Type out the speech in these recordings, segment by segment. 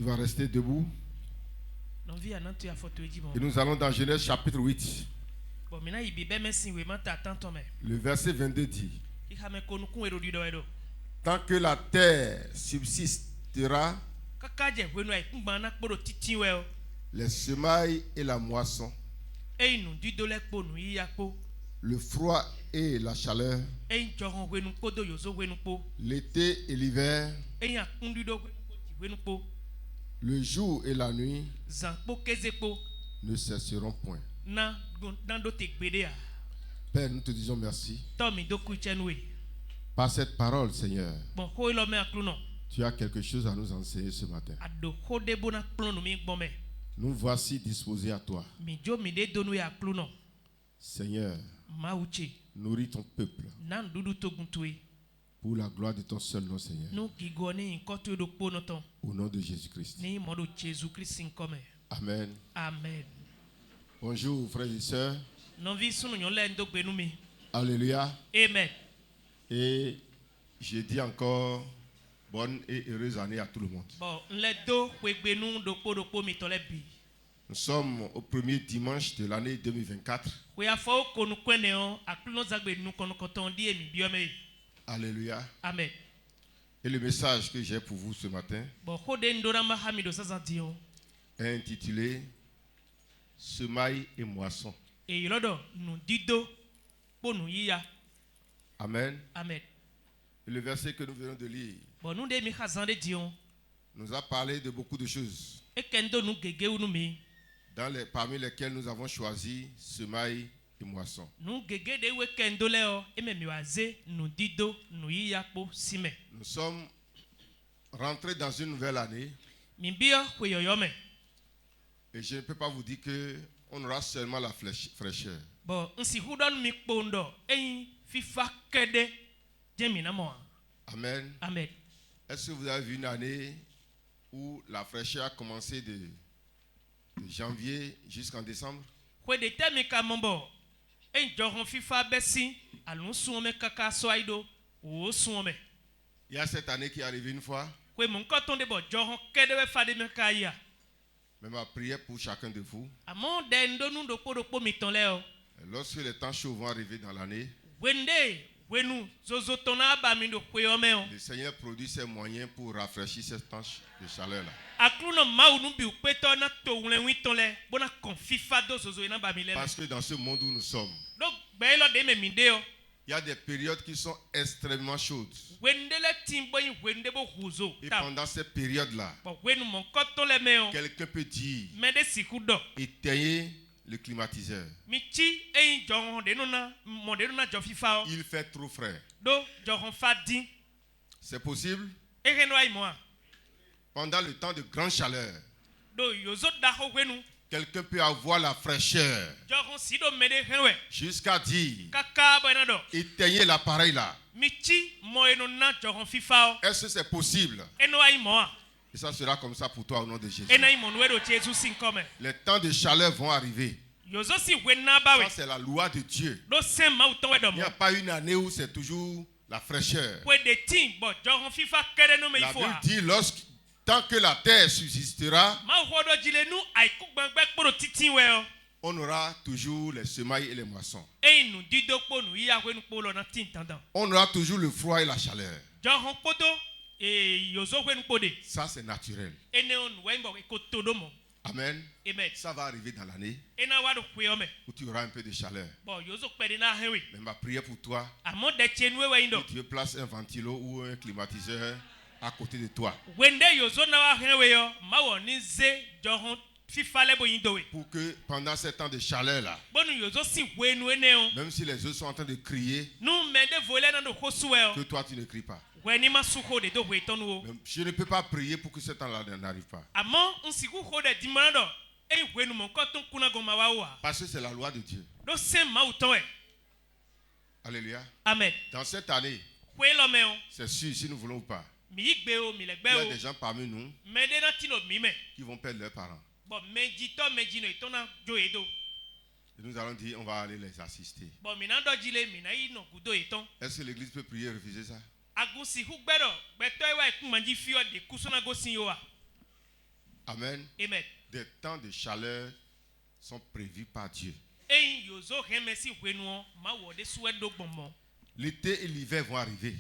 vas rester debout. Et nous allons dans Genèse chapitre 8. Le verset 22 dit: tant que la terre subsistera, les semailles et la moisson, le froid et la chaleur, l'été et l'hiver, le jour et la nuit ne cesseront point. Père, nous te disons merci. Par cette parole, Seigneur, tu as quelque chose à nous enseigner ce matin. Nous voici disposés à toi. Seigneur, nourris ton peuple pour la gloire de ton seul nom, Seigneur. Au nom de Jésus-Christ. Amen. Amen. Bonjour, frères et sœurs. Alléluia. Amen. Et je dis encore bonne et heureuse année à tout le monde. Nous sommes au premier dimanche de l'année 2024. Alléluia. Amen. Et le message que j'ai pour vous ce matin est intitulé Semailles et moisson. Amen. Amen. Et le verset que nous venons de lire nous a parlé de beaucoup de choses, parmi lesquelles nous avons choisi semailles et moisson. Nous sommes rentrés dans une nouvelle année. Et je ne peux pas vous dire qu'on aura seulement la fraîcheur. Amen. Amen. Est-ce que vous avez vu une année où la fraîcheur a commencé de janvier jusqu'en décembre? Il y a cette année qui est arrivée une fois. Mais ma prière pour chacun de vous, lorsque les temps chauds vont arriver dans l'année, le Seigneur produit ses moyens pour rafraîchir cette temps de chaleur-là. Parce que dans ce monde où nous sommes, il y a des périodes qui sont extrêmement chaudes. Et pendant ces périodes-là, quelqu'un peut dire: éteignez le climatiseur. Il fait trop frais. C'est possible? Pendant le temps de grande chaleur, quelqu'un peut avoir la fraîcheur jusqu'à dire: éteignez l'appareil là. Est-ce que c'est possible? Et ça sera comme ça pour toi au nom de Jésus. Les temps de chaleur vont arriver. Ça, c'est la loi de Dieu. Il n'y a pas une année où c'est toujours la fraîcheur. La Bible dit tant que la terre subsistera, on aura toujours les semailles et les moissons. On aura toujours le froid et la chaleur. Ça, c'est naturel. Amen. Ça va arriver dans l'année où tu auras un peu de chaleur. Mais ma prière pour toi, que tu places un ventilo ou un climatiseur à côté de toi, pour que pendant ces temps de chaleur là, même si les autres sont en train de crier, que toi tu ne cries pas. Je ne peux pas prier pour que ce temps-là n'arrive pas. Parce que c'est la loi de Dieu. Alléluia. Amen. Dans cette année, c'est sûr, si nous voulons ou pas, il y a des gens parmi nous qui vont perdre leurs parents. Et nous allons dire: on va aller les assister. Est-ce que l'église peut prier et refuser ça? Amen. Amen. Des temps de chaleur sont prévus par Dieu. L'été et l'hiver vont arriver.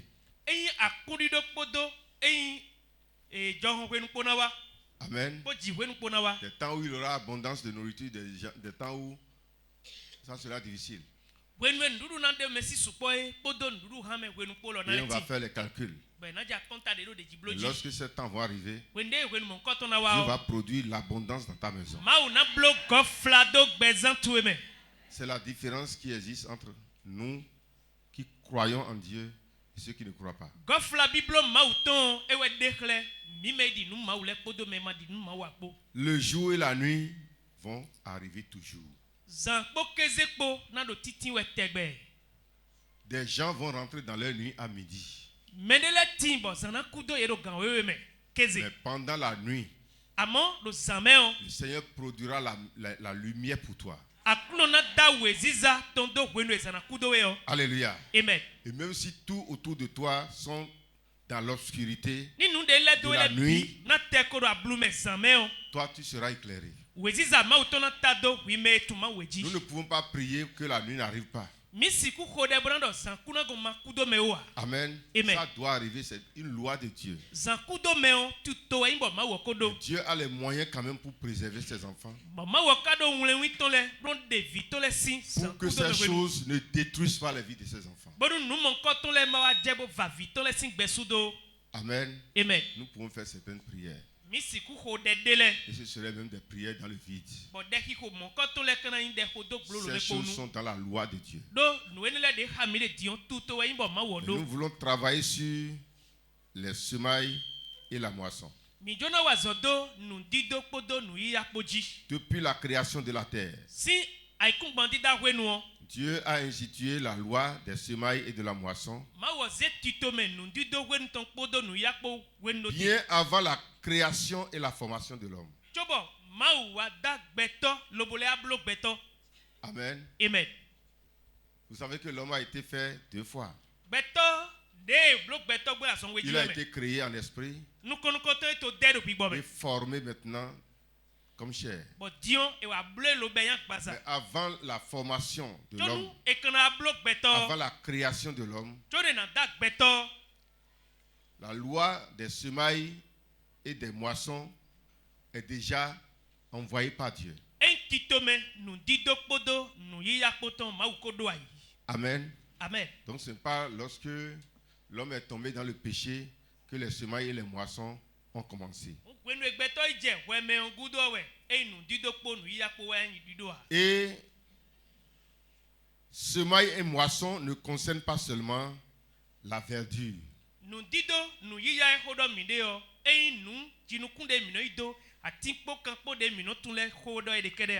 Amen. Des temps où il y aura abondance de nourriture, des temps où ça sera difficile. Et on va faire les calculs. Et lorsque ces temps vont arriver, Dieu va produire l'abondance dans ta maison. C'est la différence qui existe entre nous qui croyons en Dieu et ceux qui ne croient pas. Le jour et la nuit vont arriver toujours. Des gens vont rentrer dans leur nuit à midi. Mais pendant la nuit, le Seigneur produira la lumière pour toi. Alléluia. Amen. Et même si tout autour de toi sont dans l'obscurité de la nuit, toi tu seras éclairé. Nous ne pouvons pas prier que la nuit n'arrive pas. Amen. Ça doit arriver, c'est une loi de Dieu. Dieu a les moyens quand même pour préserver ses enfants. Pour que ces choses ne détruisent pas la vie de ses enfants. Amen. Amen. Nous pouvons faire certaines prières. Et ce serait même des prières dans le vide. Ces choses sont dans la loi de Dieu. Et nous voulons travailler sur les semailles et la moisson. Depuis la création de la terre, Dieu a institué la loi des semailles et de la moisson bien avant la création et la formation de l'homme. Amen. Amen. Vous savez que l'homme a été fait 2 fois. Il a été créé en esprit et formé maintenant comme chair. Mais avant la formation de l'homme, avant la création de l'homme, la loi des semailles et des moissons est déjà envoyée par Dieu. Amen. Amen. Donc ce n'est pas lorsque l'homme est tombé dans le péché que les semailles et les moissons ont commencé. Et semailles et moissons ne concernent pas seulement la verdure. Mais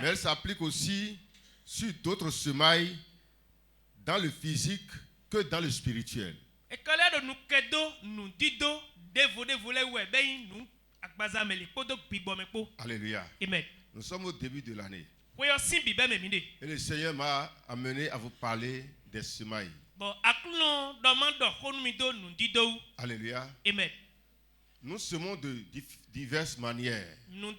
elle s'applique aussi sur d'autres semailles dans le physique que dans le spirituel. Alléluia. Amen. Nous sommes au début de l'année. Et le Seigneur m'a amené à vous parler des semailles. Alléluia. Amen. Nous semons de diverses manières. Nous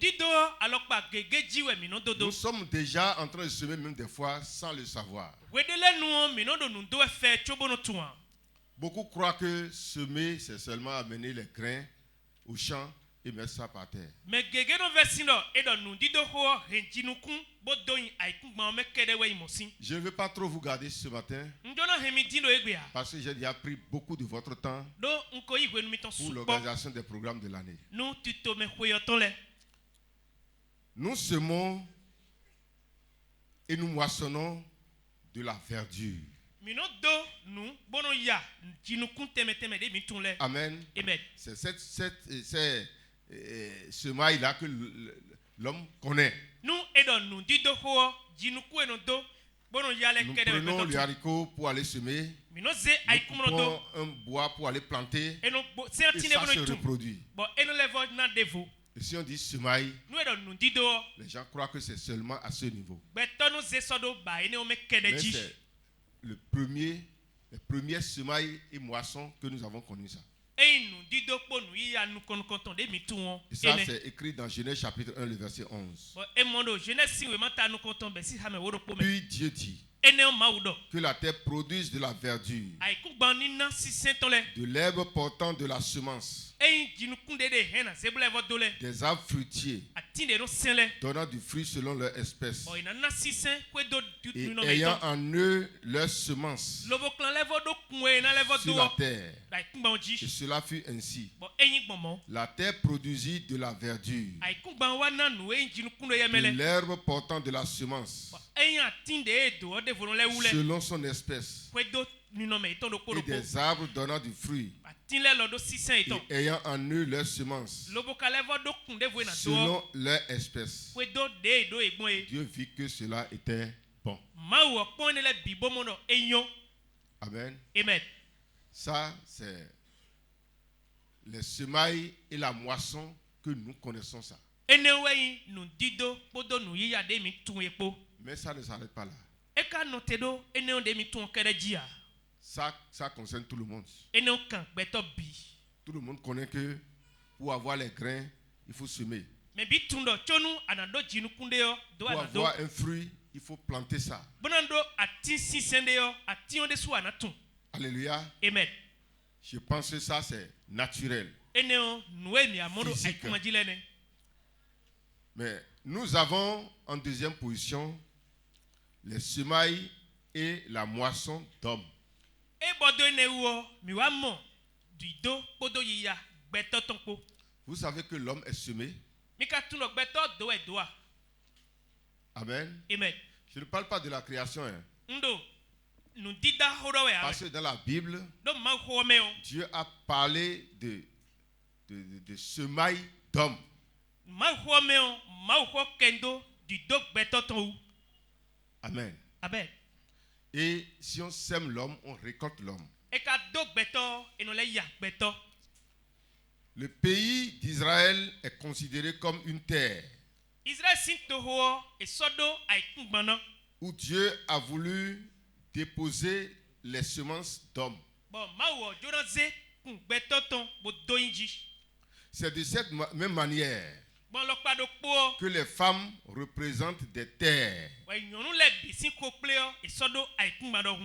sommes déjà en train de semer même des fois sans le savoir. Beaucoup croient que semer, c'est seulement amener les grains au champ et mettre ça par terre. Je ne veux pas trop vous garder ce matin parce que j'ai déjà pris beaucoup de votre temps pour l'organisation des programmes de l'année. Nous semons et nous moissonnons de la verdure. Amen. Amen. C'est cette semaille-là que l'homme connaît. Nous prenons le haricot pour aller semer. Nous coupons un bois pour aller planter. Et ça se reproduit. Et si on dit semaille, les gens croient que c'est seulement à ce niveau. Mais c'est les premières semailles et moissons que nous avons connu ça. Et ça, c'est écrit dans Genèse chapitre 1, le verset 11. Puis Dieu dit que la terre produise de la verdure, de l'herbe portant de la semence, des arbres fruitiers donnant du fruit selon leur espèce, et ayant en eux leur semence sur la terre. Et cela fut ainsi. La terre produisit de la verdure, de l'herbe portant de la semence selon son espèce, et des arbres donnant du fruit, et ayant en eux leur semence selon leur espèce. Dieu vit que cela était bon. Amen. Amen. Ça, c'est les semailles et la moisson que nous connaissons ça. Mais ça ne s'arrête pas là. Ça concerne tout le monde. Tout le monde connaît que pour avoir les grains, il faut semer. Pour avoir un fruit, il faut planter ça. Alléluia. Amen. Je pense que ça c'est naturel. Physique. Mais nous avons en deuxième position les semailles et la moisson d'hommes. Vous savez que l'homme est semé. Amen. Amen. Je ne parle pas de la création. Parce que dans la Bible, Dieu a parlé de semailles d'hommes. Amen. Amen. Et si on sème l'homme, on récolte l'homme. Le pays d'Israël est considéré comme une terre où Dieu a voulu déposer les semences d'hommes. C'est de cette même manière que les femmes représentent des terres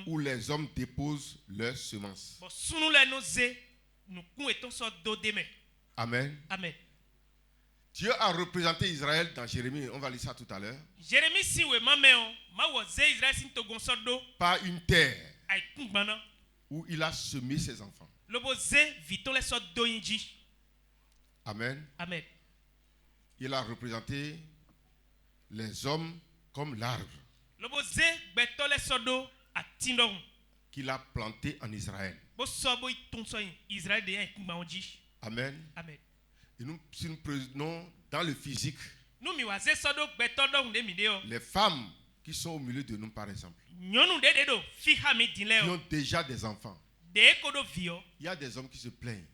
où les hommes déposent leurs semences. Amen. Amen. Dieu a représenté Israël dans Jérémie, on va lire ça tout à l'heure, par une terre où il a semé ses enfants. Amen. Amen. Il a représenté les hommes comme l'arbre qu'il a planté en Israël. Amen. Amen. Et nous, si nous prenons dans le physique, les femmes qui sont au milieu de nous, par exemple, qui ont déjà des enfants, il y a des hommes qui se plaignent.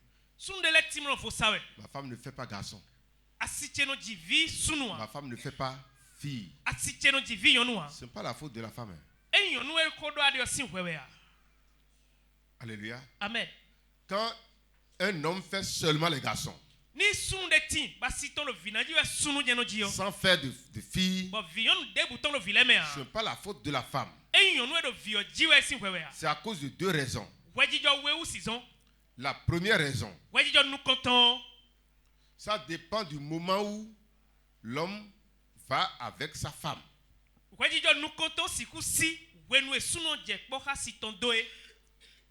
Ma femme ne fait pas garçon. Ma femme ne fait pas fille. Ce n'est pas la faute de la femme. Alléluia. Amen. Quand un homme fait seulement les garçons, sans faire de filles, ce n'est pas la faute de la femme. C'est à cause de deux raisons. La première raison, ça dépend du moment où l'homme va avec sa femme.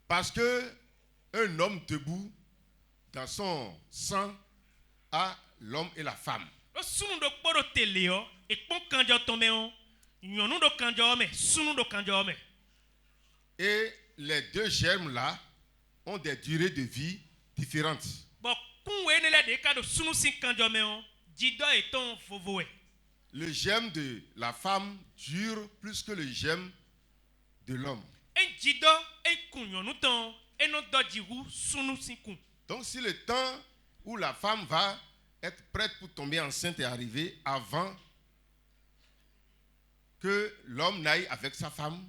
Parce que un homme debout dans son sang a l'homme et la femme. Et les deux germes là ont des durées de vie différentes. Le germe de la femme dure plus que le germe de l'homme. Donc si le temps où la femme va être prête pour tomber enceinte est arrivé avant que l'homme n'aille avec sa femme,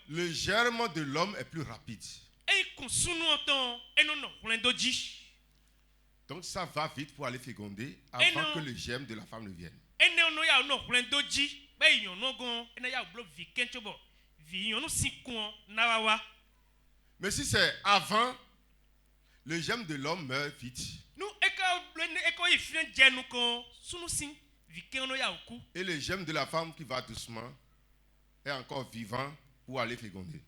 Le germe de l'homme est plus rapide. Donc ça va vite pour aller féconder avant que le germe de la femme ne vienne. Mais si c'est avant, le germe de l'homme meurt vite. Et le germe de la femme qui va doucement est encore vivant pour aller féconder.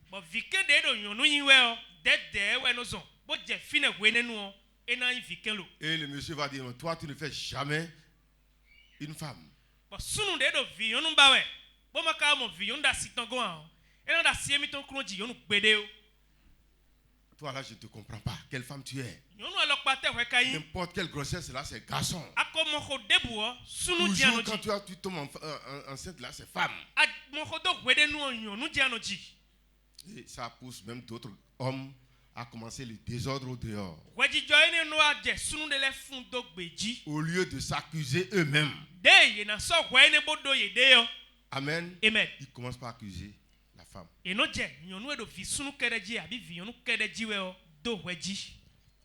Et le monsieur va dire, toi tu ne fais jamais une femme. Toi là je ne te comprends pas. Quelle femme tu es? N'importe quelle grossesse là c'est garçon. Toujours quand tu tombes enceinte là c'est femme. Et ça pousse même d'autres hommes à commencer le désordre au dehors. Au lieu de s'accuser eux-mêmes. Amen. Amen. Ils commencent par accuser la femme.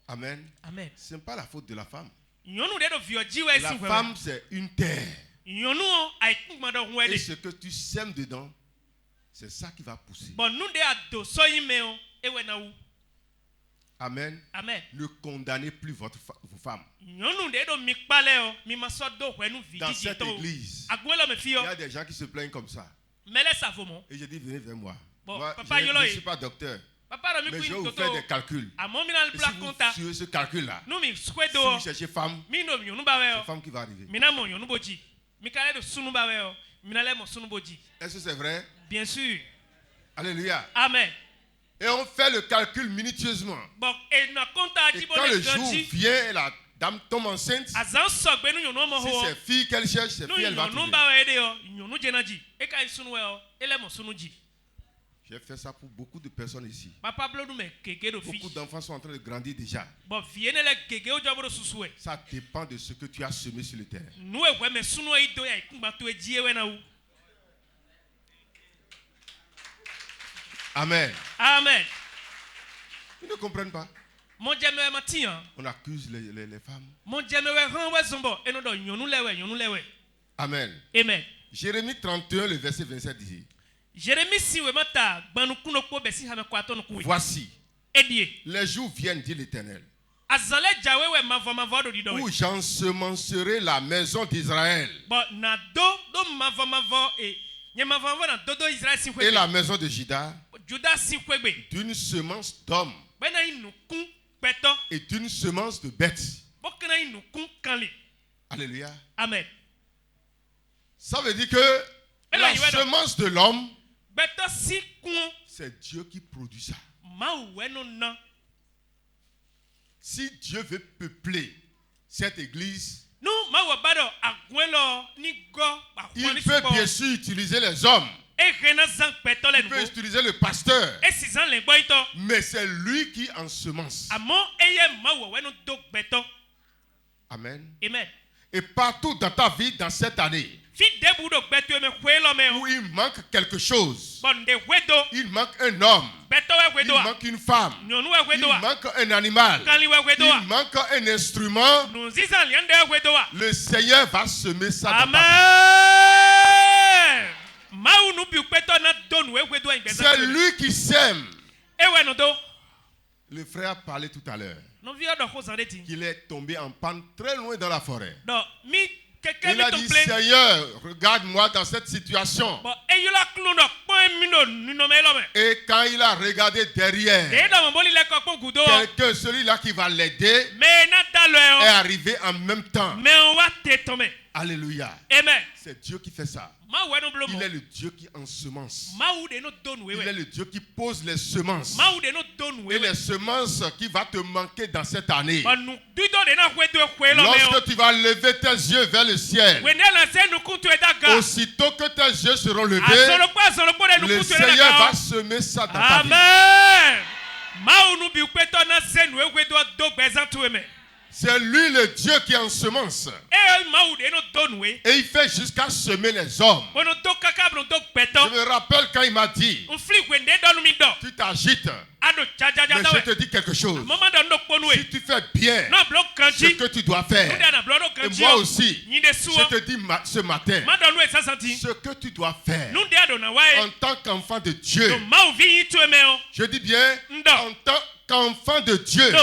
Amen. Amen. Ce n'est pas la faute de la femme. La femme c'est une terre. Et ce que tu sèmes dedans, c'est ça qui va pousser. Amen. Amen. Ne condamnez plus vos femmes. Dans cette église, il y a des gens qui se plaignent comme ça. Et je dis, venez vers moi. Moi je ne suis pas docteur. Mais je vais vous faire des calculs. Et si vous suivez ce calcul-là, si vous cherchez femme, c'est femme qui va arriver. Est-ce que c'est vrai? Bien sûr. Alléluia. Amen. Et on fait le calcul minutieusement. Et quand le jour vient et la dame tombe enceinte, si c'est fille qu'elle cherche, c'est fille elle va trouver. J'ai fait ça pour beaucoup de personnes ici. Beaucoup d'enfants sont en train de grandir déjà. Ça dépend de ce que tu as semé sur le terrain. Amen. Amen. Ils ne comprennent pas. On accuse les femmes. Amen. Amen. Jérémie 31, le verset 27 dit. Voici, les jours viennent, dit l'Éternel, où j'ensemencerai la maison d'Israël et la maison de Juda d'une semence d'hommes et d'une semence de bêtes. Alléluia. Amen. Ça veut dire que la semence de l'homme, c'est Dieu qui produit ça. Si Dieu veut peupler cette église, il peut bien sûr utiliser les hommes. Il peut utiliser le pasteur. Mais c'est lui qui ensemence. Amen. Amen. Et partout dans ta vie, dans cette année, où il manque quelque chose, il manque un homme, il manque une femme, il manque un animal, il manque un instrument, le Seigneur va semer ça dans ta vie. C'est lui qui sème. Le frère a parlé tout à l'heure qu'il est tombé en panne très loin dans la forêt. Il a dit, Seigneur, regarde-moi dans cette situation. Et quand il a regardé derrière, celui-là qui va l'aider est arrivé en même temps. Alléluia. Amen. C'est Dieu qui fait ça. Il est le Dieu qui ensemence. Il est le Dieu qui pose les semences. Et les semences qui vont te manquer dans cette année. Lorsque tu vas lever tes yeux vers le ciel, aussitôt que tes yeux seront levés, le Seigneur va semer ça dans ta vie. C'est lui le Dieu qui ensemence. Et il fait jusqu'à semer les hommes. me rappelle quand il m'a dit, tu t'agites, mais je te dis quelque chose. Si tu fais bien ce que tu dois faire, et moi aussi, je te dis ce matin, ce que tu dois faire en tant qu'enfant de Dieu, je dis bien, en tant qu'enfant de Dieu,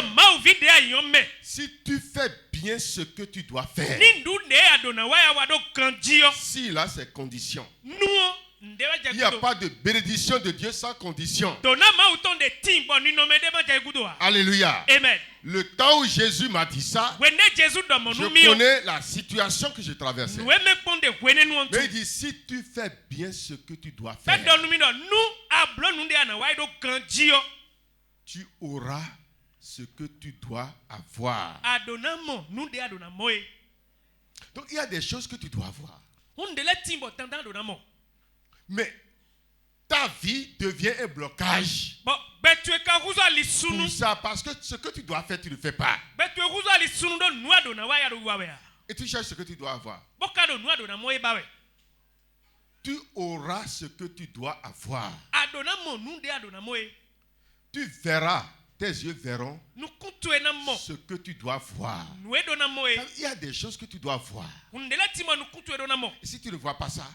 si tu fais bien ce que tu dois faire, s'il a ces conditions, il n'y a pas de bénédiction de Dieu sans condition. Alléluia. Amen. Le temps où Jésus m'a dit ça, je connais la situation que je traversais. Mais il dit, si tu fais bien ce que tu dois faire, tu auras ce que tu dois avoir. Donc il y a des choses que tu dois avoir. Mais ta vie devient un blocage. Pour ça, parce que ce que tu dois faire, tu ne le fais pas. Et tu cherches ce que tu dois avoir. Tu auras ce que tu dois avoir. Tu verras, tes yeux verront ce que tu dois voir. Il y a des choses que tu dois voir. Et si tu ne vois pas ça,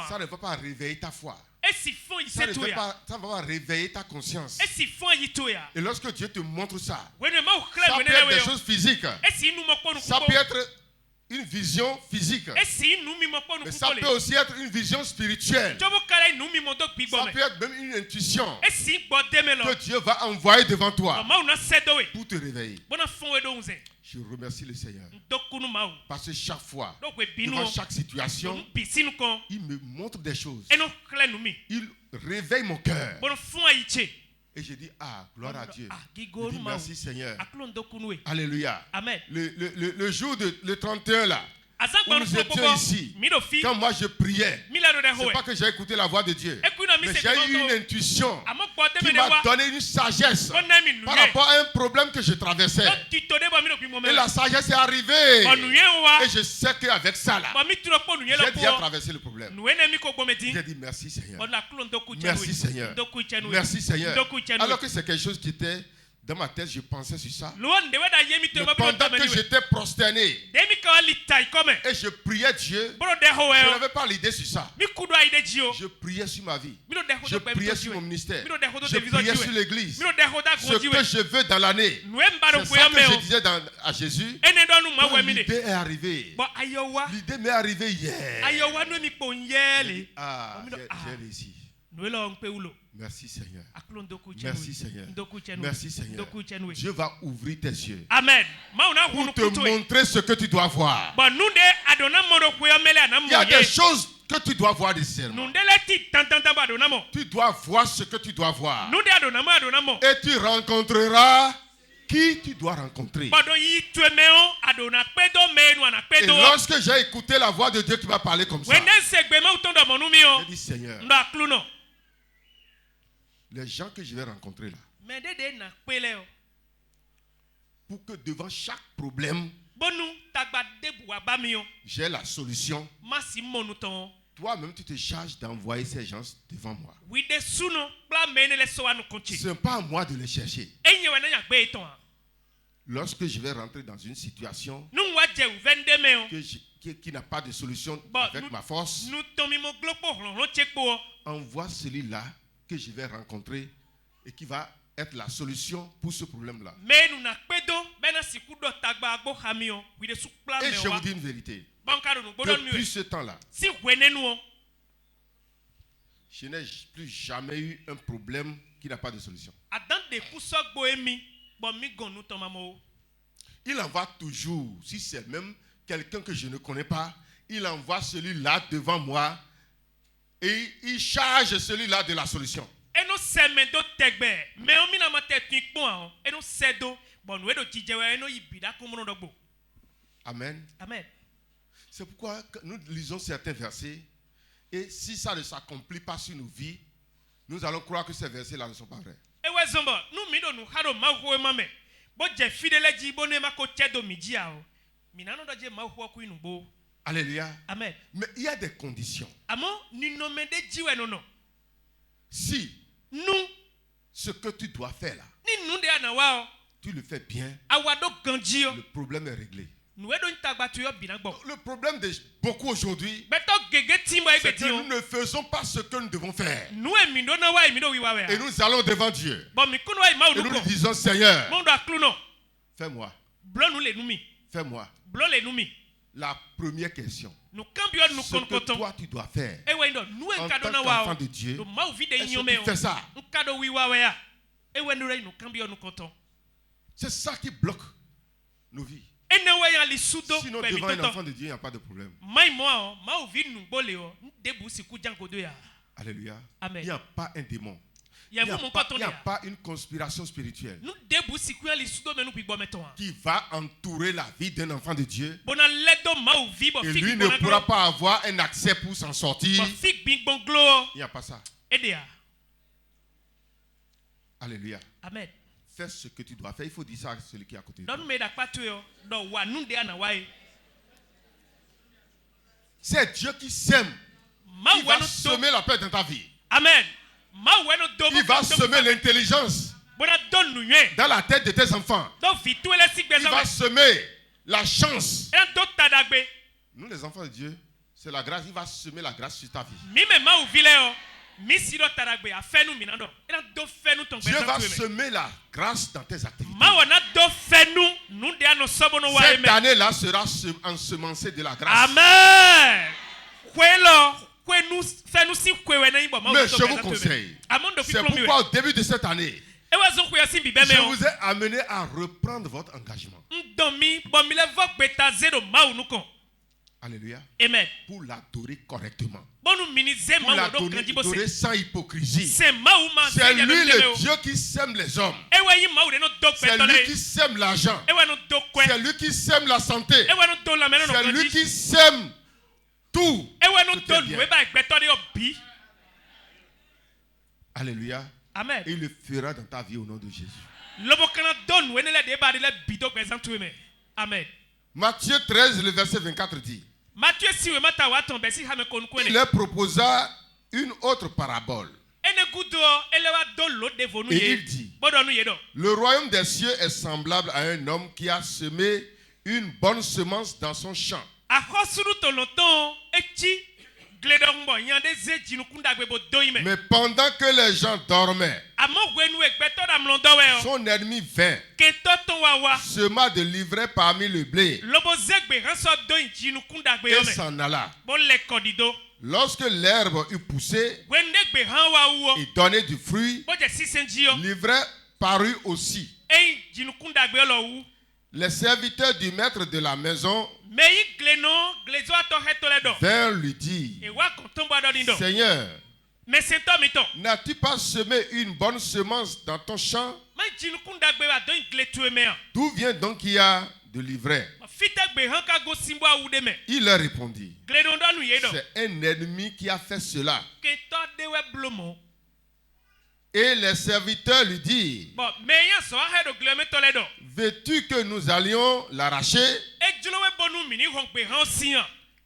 ça ne va pas réveiller ta foi. Ça ne va pas réveiller ta conscience. Et lorsque Dieu te montre ça, ça peut être des choses physiques. Ça peut être une vision physique. Mais ça peut aussi être une vision spirituelle. Ça peut être même une intuition que Dieu va envoyer devant toi pour te réveiller. Je remercie le Seigneur. Parce que chaque fois, devant chaque situation, il me montre des choses. Il réveille mon cœur. Et je dis, gloire à Dieu. Je dis, merci Seigneur. Alléluia. Amen. Le jour le 31 là, où nous étions ici, quand moi je priais, c'est pas que j'ai écouté la voix de Dieu, mais j'ai eu une intuition qui m'a donné une sagesse par rapport à un problème que je traversais. Et la sagesse est arrivée. Et je sais qu'avec ça là, j'ai déjà traversé le problème. J'ai dit merci Seigneur. Merci Seigneur. Merci Seigneur. Alors que c'est quelque chose qui était dans ma tête, je pensais sur ça. Mais pendant que j'étais prosterné et je priais Dieu, je n'avais pas l'idée sur ça. Je priais sur ma vie. Je priais sur mon ministère. Je priais sur l'église. Ce que je veux dans l'année. C'est ça que je disais à Jésus. L'idée est arrivée. L'idée m'est arrivée hier. J'ai réussi. Merci Seigneur. Merci Seigneur. Merci Seigneur. Dieu va ouvrir tes yeux. Amen. Pour te montrer ce que tu dois voir. Il y a des choses que tu dois voir nécessairement. Tu dois voir ce que tu dois voir. Et tu rencontreras qui tu dois rencontrer. Et lorsque j'ai écouté la voix de Dieu qui m'a parlé comme ça, j'ai dit Seigneur, les gens que je vais rencontrer là, pour que devant chaque problème, j'ai la solution. Toi-même, tu te charges d'envoyer ces gens devant moi. Ce n'est pas à moi de les chercher. Lorsque je vais rentrer dans une situation qui n'a pas de solution avec ma force, envoie celui-là que je vais rencontrer et qui va être la solution pour ce problème-là. Et je vous dis une vérité. Depuis ce temps-là, je n'ai plus jamais eu un problème qui n'a pas de solution. Il envoie toujours, si c'est même quelqu'un que je ne connais pas, il envoie celui-là devant moi et il charge celui-là de la solution. Amen. Amen. C'est pourquoi nous lisons certains versets et si ça ne s'accomplit pas sur nos vies, nous allons croire que ces versets-là ne sont pas vrais. Alléluia. Amen. Mais il y a des conditions. Si ce que tu dois faire là, tu le fais bien, le problème est réglé. Le problème de beaucoup aujourd'hui, c'est que nous ne faisons pas ce que nous devons faire. Et nous allons devant Dieu. Et nous lui disons, Seigneur, fais-moi. Fais-moi. La première question. Ce que toi tu dois faire en tant qu'enfant de Dieu, est-ce que tu fais ça? C'est ça qui bloque nos vies. Sinon devant un enfant de Dieu, il n'y a pas de problème. Alléluia. Amen. Il n'y a pas un démon. Il n'y a pas une conspiration spirituelle qui va entourer la vie d'un enfant de Dieu. Et lui ne pourra pas avoir un accès pour s'en sortir. Il n'y a pas ça. Alléluia. Amen. Fais ce que tu dois faire. Il faut dire ça à celui qui est à côté de toi. C'est Dieu qui sème. Il va semer la paix dans ta vie. Amen. Il va semer l'intelligence dans la tête de tes enfants. Il va semer la chance. Nous les enfants de Dieu, c'est la grâce. Il va semer la grâce sur ta vie. Dieu va semer la grâce dans tes activités. Cette année-là sera ensemencée de la grâce. Amen. Mais je vous conseille, c'est pourquoi au début de cette année, je vous ai amené à reprendre votre engagement. Alléluia. Amen. Pour l'adorer correctement. Pour l'adorer sans hypocrisie. C'est lui le Dieu qui sème les hommes. C'est lui qui sème l'argent. C'est lui qui sème la santé. C'est lui qui sème tout. Alléluia. Amen. Et il le fera dans ta vie au nom de Jésus. Amen. Matthieu 13, le verset 24 dit: il leur proposa une autre parabole. Et il dit: le royaume des cieux est semblable à un homme qui a semé une bonne semence dans son champ. Mais pendant que les gens dormaient, son ennemi vint, sema de l'ivraie parmi le blé et s'en alla. Lorsque l'herbe eut poussé et donné du fruit, l'ivraie parut aussi. Les serviteurs du maître de la maison vinrent lui dire: Seigneur, n'as-tu pas semé une bonne semence dans ton champ? D'où vient donc qu'il y a de l'ivraie? Il leur répondit: c'est un ennemi qui a fait cela. Et les serviteurs lui dirent: veux-tu que nous allions l'arracher?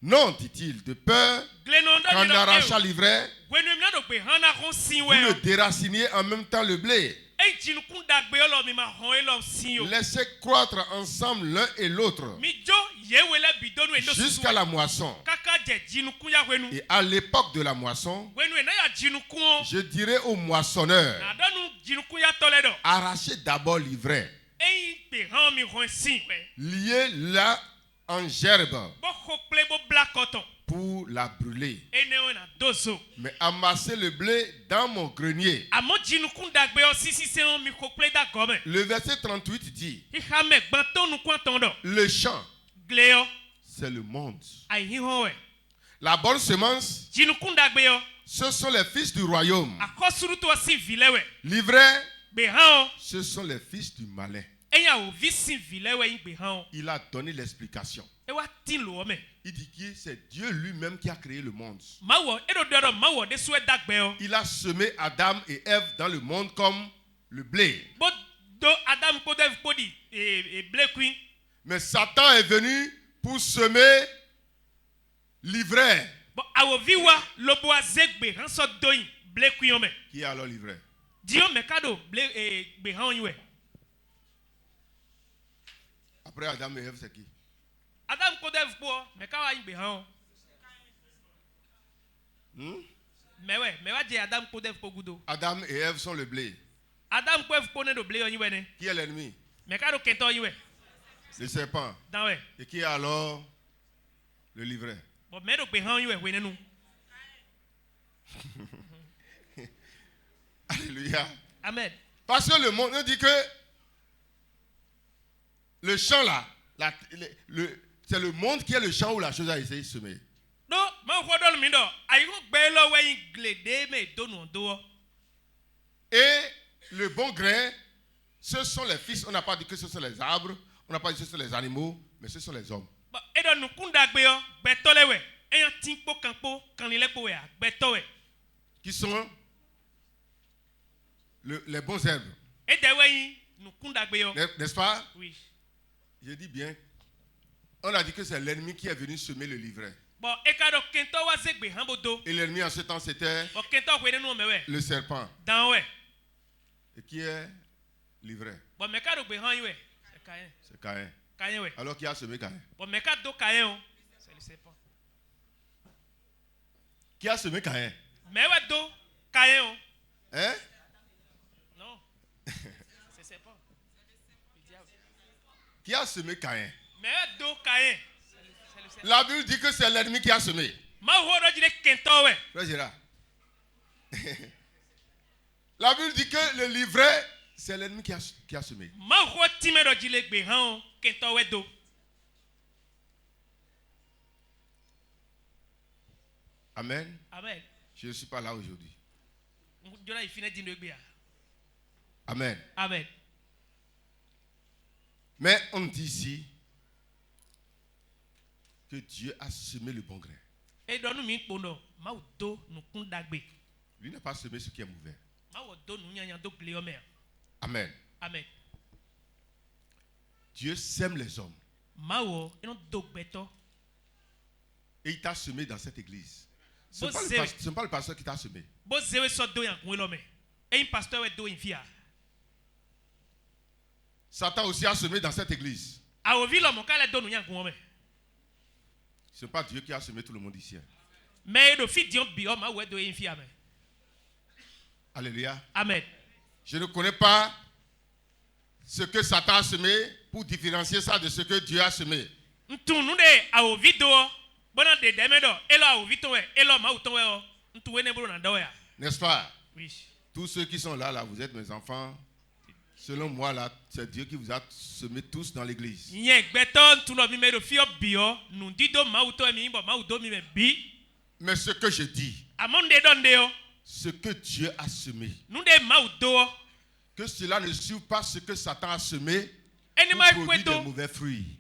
Non, dit-il, de peur qu'en arrachant l'ivraie, vous ne déraciniez en même temps le blé. Laissez croître ensemble l'un et l'autre jusqu'à la moisson. Et à l'époque de la moisson, je dirai aux moissonneurs: arrachez d'abord l'ivraie, liez-la en gerbe pour la brûler, mais amassez le blé dans mon grenier. Le verset 38 dit: le champ, c'est le monde. La bonne semence, ce sont les fils du royaume. L'ivraie, ce sont les fils du malin. Il a donné l'explication. Il dit que c'est Dieu lui-même qui a créé le monde. Il a semé Adam et Ève dans le monde comme le blé. Mais Satan est venu pour semer Livret. Bon, awoviwa lobo azegbe hanso doin ble kuyome. Qui est alors livret? Dio mekado ble be hanwe. Après Adam et Ève, c'est qui? Adam kodev po mekawa be han. Mewe je Adam kodev po gudo. Adam et Ève sont le blé. Adam kodev po ne do ble onyiwe ne. Qui est l'ennemi? Mekado kento onyiwe. Le serpent. Danwe. Et qui est alors le livret? Bon medo be han onyiwe we nenu. Alléluia. Amen. Parce que le monde nous dit que le champ là, c'est le monde qui est le champ où la chose a essayé de semer. Et le bon grain, ce sont les fils. On n'a pas dit que ce sont les arbres, on n'a pas dit que ce sont les animaux, mais ce sont les hommes. Qui sont les bons herbes. N'est-ce pas? Oui. Je dis bien. On a dit que c'est l'ennemi qui est venu semer le livret. Et l'ennemi en ce temps c'était le serpent. Et qui est livret? C'est Caïn. Alors qui a semé Caïn? C'est le serpent. Qui a semé Caïn? Hein? Non. C'est serpent. Qui a semé Caïn? Caïn. La Bible dit que c'est l'ennemi qui a semé. Frère Gérard. La Bible dit que le livret, c'est l'ennemi qui a semé. Amen. Amen. Je ne suis pas là aujourd'hui. Amen. Amen. Mais on dit ici que Dieu a semé le bon grain. Lui n'a pas semé ce qui est mauvais. Amen. Amen. Dieu sème les hommes. Et il t'a semé dans cette église. Ce n'est pas le pasteur qui t'a semé. Satan aussi a semé dans cette église. Ce n'est pas Dieu qui a semé tout le monde ici. Alléluia. Amen. Je ne connais pas ce que Satan a semé pour différencier ça de ce que Dieu a semé. N'est-ce pas? Oui. Tous ceux qui sont là, vous êtes mes enfants. Selon moi, là, c'est Dieu qui vous a semé tous dans l'église. Mais ce que je dis, ce que Dieu a semé, que cela ne suive pas ce que Satan a semé pour produire des mauvais fruits.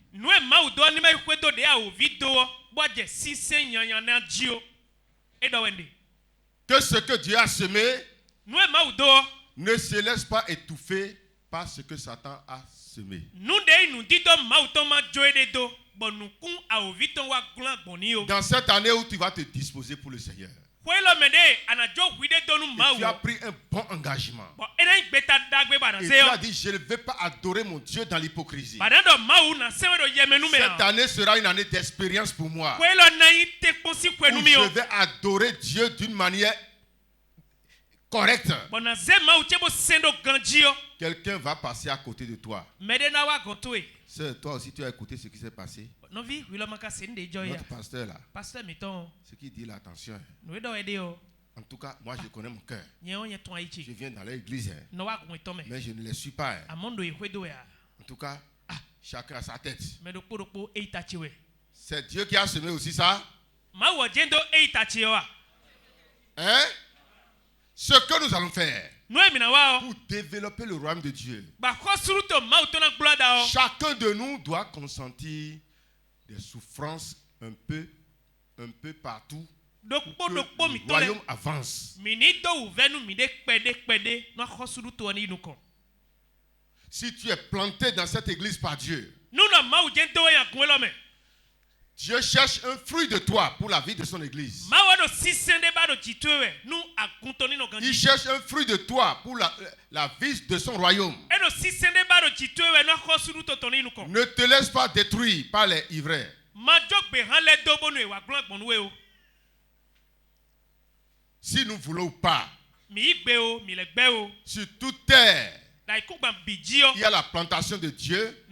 Que ce que Dieu a semé ne se laisse pas étouffer par ce que Satan a semé. Dans cette année où tu vas te disposer pour le Seigneur, et tu as pris un bon engagement. Et tu as dit, je ne vais pas adorer mon Dieu dans l'hypocrisie. Cette année sera une année d'expérience pour moi. Où je vais adorer Dieu d'une manière correcte. Quelqu'un va passer à côté de toi. Sœur, toi aussi tu as écouté ce qui s'est passé. Notre pasteur là, ce qu'il dit là, attention. En tout cas, moi je connais mon cœur. Je viens dans l'église, mais je ne les suis pas. En tout cas, chacun a sa tête. C'est Dieu qui a semé aussi ça. Hein? Ce que nous allons faire pour développer le royaume de Dieu, chacun de nous doit consentir des souffrances un peu partout pour que le royaume avance. Si tu es planté dans cette église par Dieu, Dieu cherche un fruit de toi pour la vie de son église. Il cherche un fruit de toi pour la vie de son royaume. Ne te laisse pas détruire par les ivraires. Si nous voulons ou pas, sur toute terre, il y a la plantation de Dieu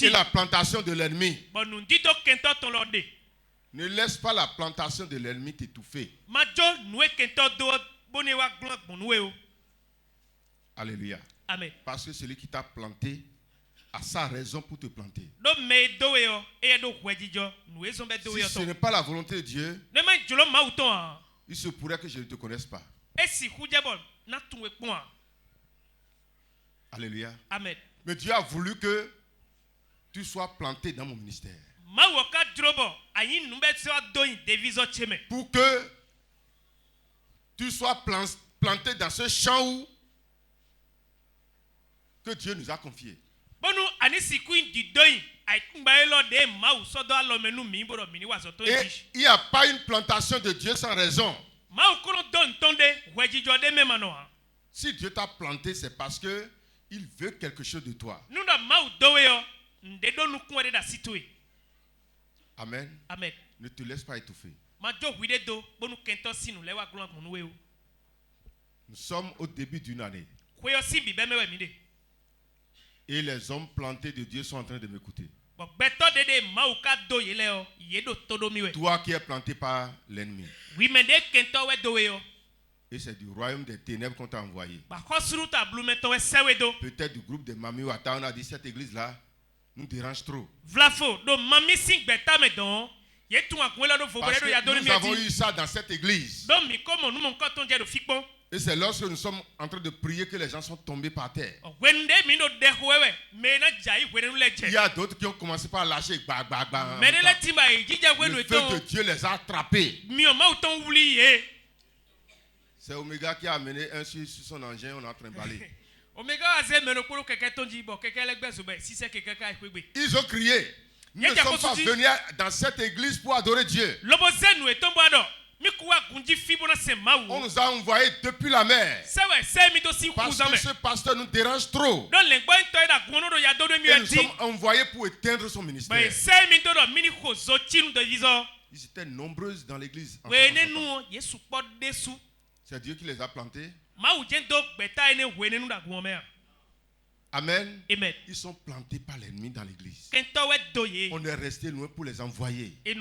et la plantation de l'ennemi. Ne laisse pas la plantation de l'ennemi t'étouffer. Alléluia. Amen. Parce que celui qui t'a planté a sa raison pour te planter. Si ce n'est pas la volonté de Dieu, il se pourrait que je ne te connaisse pas. Alléluia. Amen. Mais Dieu a voulu que tu sois planté dans mon ministère. Pour que tu sois planté dans ce champ que Dieu nous a confié. Et il n'y a pas une plantation de Dieu sans raison. Si Dieu t'a planté, c'est parce que il veut quelque chose de toi. Amen. Amen. Ne te laisse pas étouffer. Nous sommes au début d'une année. Et les hommes plantés de Dieu sont en train de m'écouter. Toi qui es planté par l'ennemi. Et c'est du royaume des ténèbres qu'on t'a envoyé. Peut-être du groupe de Mami Wata, on a dit cette église-là nous dérange trop. Parce que nous avons eu ça dans cette église. Et c'est lorsque nous sommes en train de prier que les gens sont tombés par terre. Il y a d'autres qui ont commencé par lâcher. Le feu de Dieu les a attrapés. C'est Omega qui a amené un sur son engin, on est en train de balayer. Ils ont crié. Nous ne sommes pas venus dans cette église pour adorer Dieu. On nous a envoyés depuis la mer. Parce que ce pasteur nous dérange trop. Et nous sommes envoyés pour éteindre son ministère. Ils étaient nombreux dans l'église. C'est Dieu qui les a plantés. Amen. Amen. Ils sont plantés par l'ennemi dans l'église. On est resté loin pour les envoyer. Il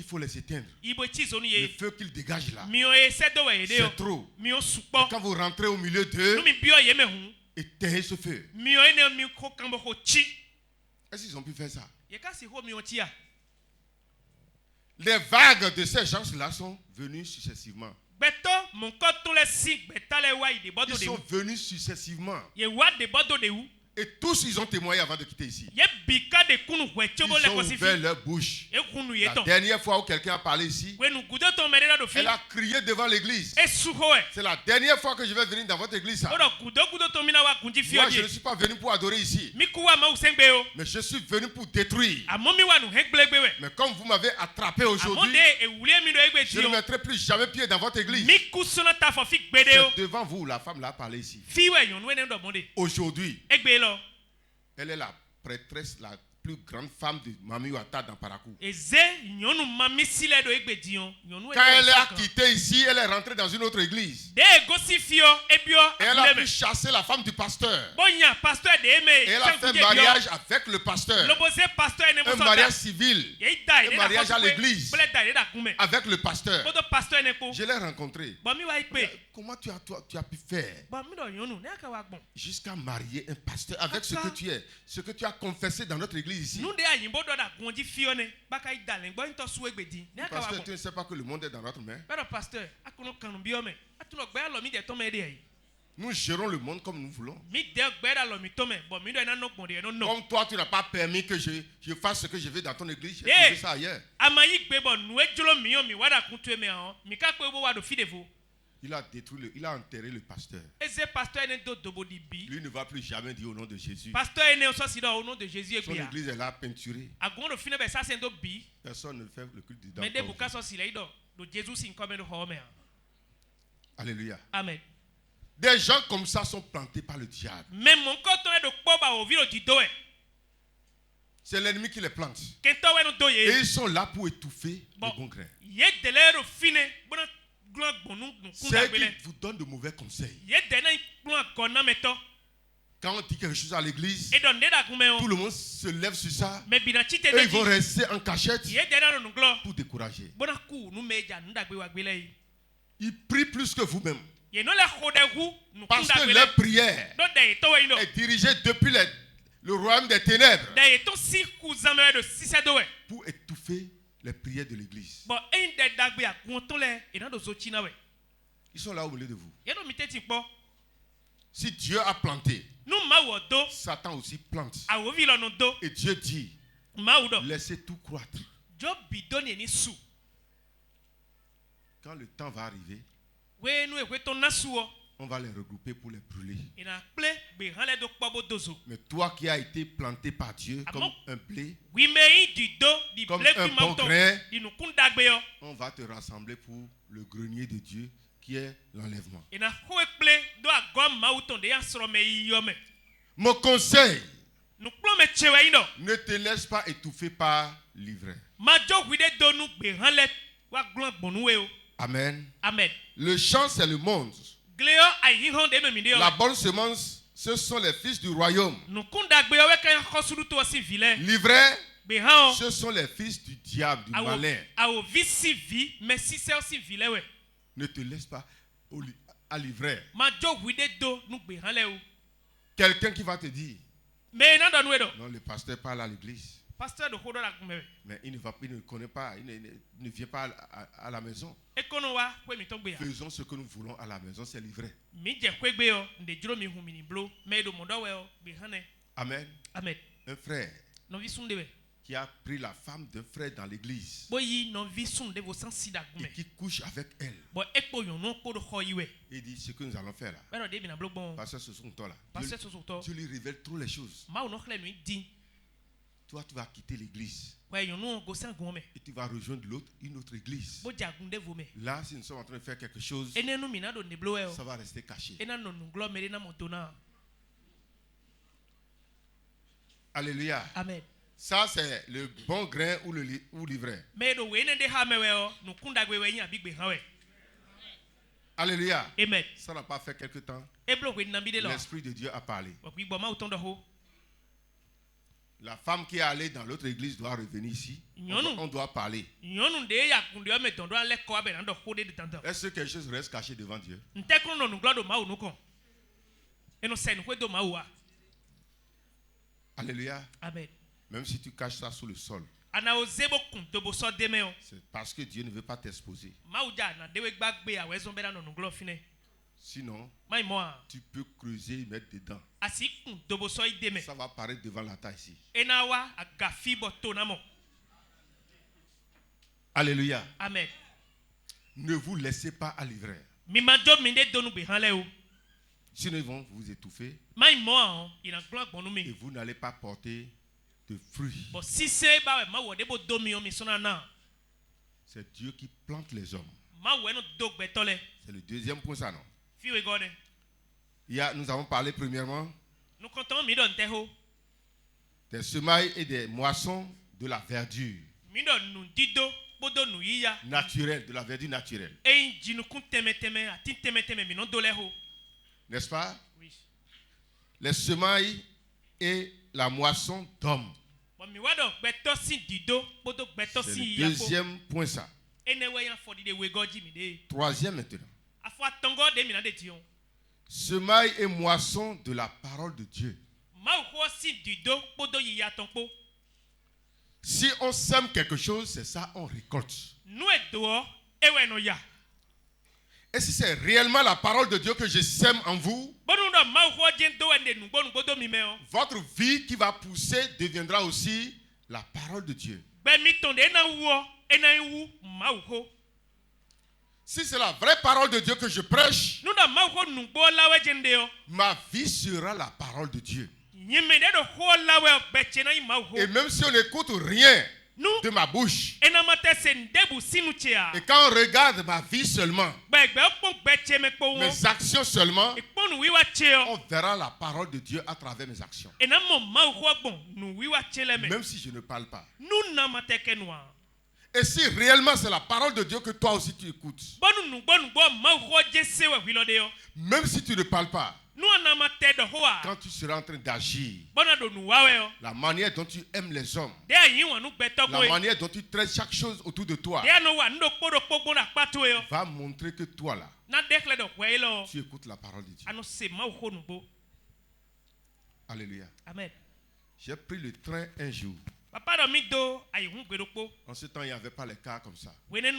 faut les éteindre. Le feu qu'ils dégagent là, c'est trop. Et quand vous rentrez au milieu d'eux, éteignez ce feu. Est-ce qu'ils ont pu faire ça? Les vagues de ces gens-là sont venues successivement. Ils sont venus successivement. Et tous ils ont témoigné avant de quitter ici. Ils ont ouvert leur bouche. La dernière fois où quelqu'un a parlé ici, elle a crié devant l'église. C'est la dernière fois que je vais venir dans votre église. Moi je ne suis pas venu pour adorer ici, mais je suis venu pour détruire. Mais comme vous m'avez attrapé aujourd'hui, je ne mettrai plus jamais pied dans votre église. C'est devant vous, la femme l'a parlé ici. Aujourd'hui, elle est la prêtresse, la plus grande femme de Mami Wata dans Parakou. Quand elle a quitté ici, elle est rentrée dans une autre église. Et elle a pu chasser la femme du pasteur. Et elle a fait mariage avec le pasteur. Un mariage civil. Un mariage à l'église. Avec le pasteur. Je l'ai rencontré. Comment tu as pu faire jusqu'à marier un pasteur avec ce que tu es, ce que tu as confessé dans notre église ici? Pasteur, tu ne sais pas que le monde est dans notre main. Nous gérons le monde comme nous voulons. Comme toi, tu n'as pas permis que je fasse ce que je veux dans ton église, j'ai trouvé ça ailleurs. Il a détruit, il a enterré le pasteur. Lui ne va plus jamais dire au nom de Jésus. Son église est là peinturée. Personne ne fait le culte dedans. Alléluia. Amen. Des gens comme ça sont plantés par le diable. C'est l'ennemi qui les plante. Et ils sont là pour étouffer le bon grain. C'est qui vous donne de mauvais conseils. Quand on dit quelque chose à l'église, tout le monde se lève sur ça. Et ils vont rester en cachette pour décourager. Ils prient plus que vous-même. Parce que leur prière est dirigée depuis le royaume des ténèbres pour étouffer les prières de l'église. Ils sont là au milieu de vous. Si Dieu a planté, Satan aussi plante. Et Dieu dit, laissez tout croître. Quand le temps va arriver, on va les regrouper pour les brûler. Mais toi qui as été planté par Dieu comme un blé, comme un bon grain, on va te rassembler pour le grenier de Dieu qui est l'enlèvement. Mon conseil, ne te laisse pas étouffer par l'ivraie. Amen. Amen. Le champ, c'est le monde. La bonne semence, ce sont les fils du royaume. L'ivraie, ce sont les fils du diable, du malin. Ne te laisse pas à l'ivraie. Quelqu'un qui va te dire, non, le pasteur parle à l'église. Mais il ne connaît pas, il ne vient pas à la maison. Faisons ce que nous voulons à la maison, c'est l'ivraie. Amen. Amen. Un frère qui a pris la femme d'un frère dans l'église et qui couche avec elle. Il dit ce que nous allons faire là. Parce que ce sont toi là. Dieu lui révèle trop les choses. Toi, tu vas quitter l'église. Et tu vas rejoindre une autre église. Là, si nous sommes en train de faire quelque chose, ça va rester caché. Alléluia. Amen. Ça, c'est le bon grain ou l'ivraie. Alléluia. Amen. Ça n'a pas fait quelque temps. L'Esprit de Dieu a parlé. La femme qui est allée dans l'autre église doit revenir ici. On doit parler. Est-ce que quelque chose reste caché devant Dieu? Alléluia. Amen. Même si tu caches ça sous le sol, c'est parce que Dieu ne veut pas t'exposer. Sinon, tu peux creuser et mettre dedans. Ça va apparaître devant la taille ici. Alléluia. Amen. Ne vous laissez pas à l'ivraie. Sinon, ils vont vous étouffer. Et vous n'allez pas porter de fruits. C'est Dieu qui plante les hommes. C'est le deuxième point, ça, non? Nous avons parlé premièrement des semailles et des moissons de la verdure naturelle, de la verdure naturelle. N'est-ce pas? Oui. Les semailles et la moisson d'hommes. C'est le deuxième point, ça. Troisième maintenant. Semailles et moisson de la parole de Dieu. Si on sème quelque chose, c'est ça, on récolte. Et si c'est réellement la parole de Dieu que je sème en vous, votre vie qui va pousser deviendra aussi la parole de Dieu. Si c'est la vraie parole de Dieu que je prêche, ma vie sera la parole de Dieu. Et même si on n'écoute rien de ma bouche, et quand on regarde ma vie seulement, mes actions seulement, on verra la parole de Dieu à travers mes actions. Même si je ne parle pas. Et si réellement c'est la parole de Dieu que toi aussi tu écoutes, même si tu ne parles pas, quand tu seras en train d'agir, la manière dont tu aimes les hommes, la manière dont tu traites chaque chose autour de toi, va montrer que toi là, tu écoutes la parole de Dieu. Alléluia. Amen. J'ai pris le train un jour. En ce temps, il n'y avait pas les cars comme ça. Et le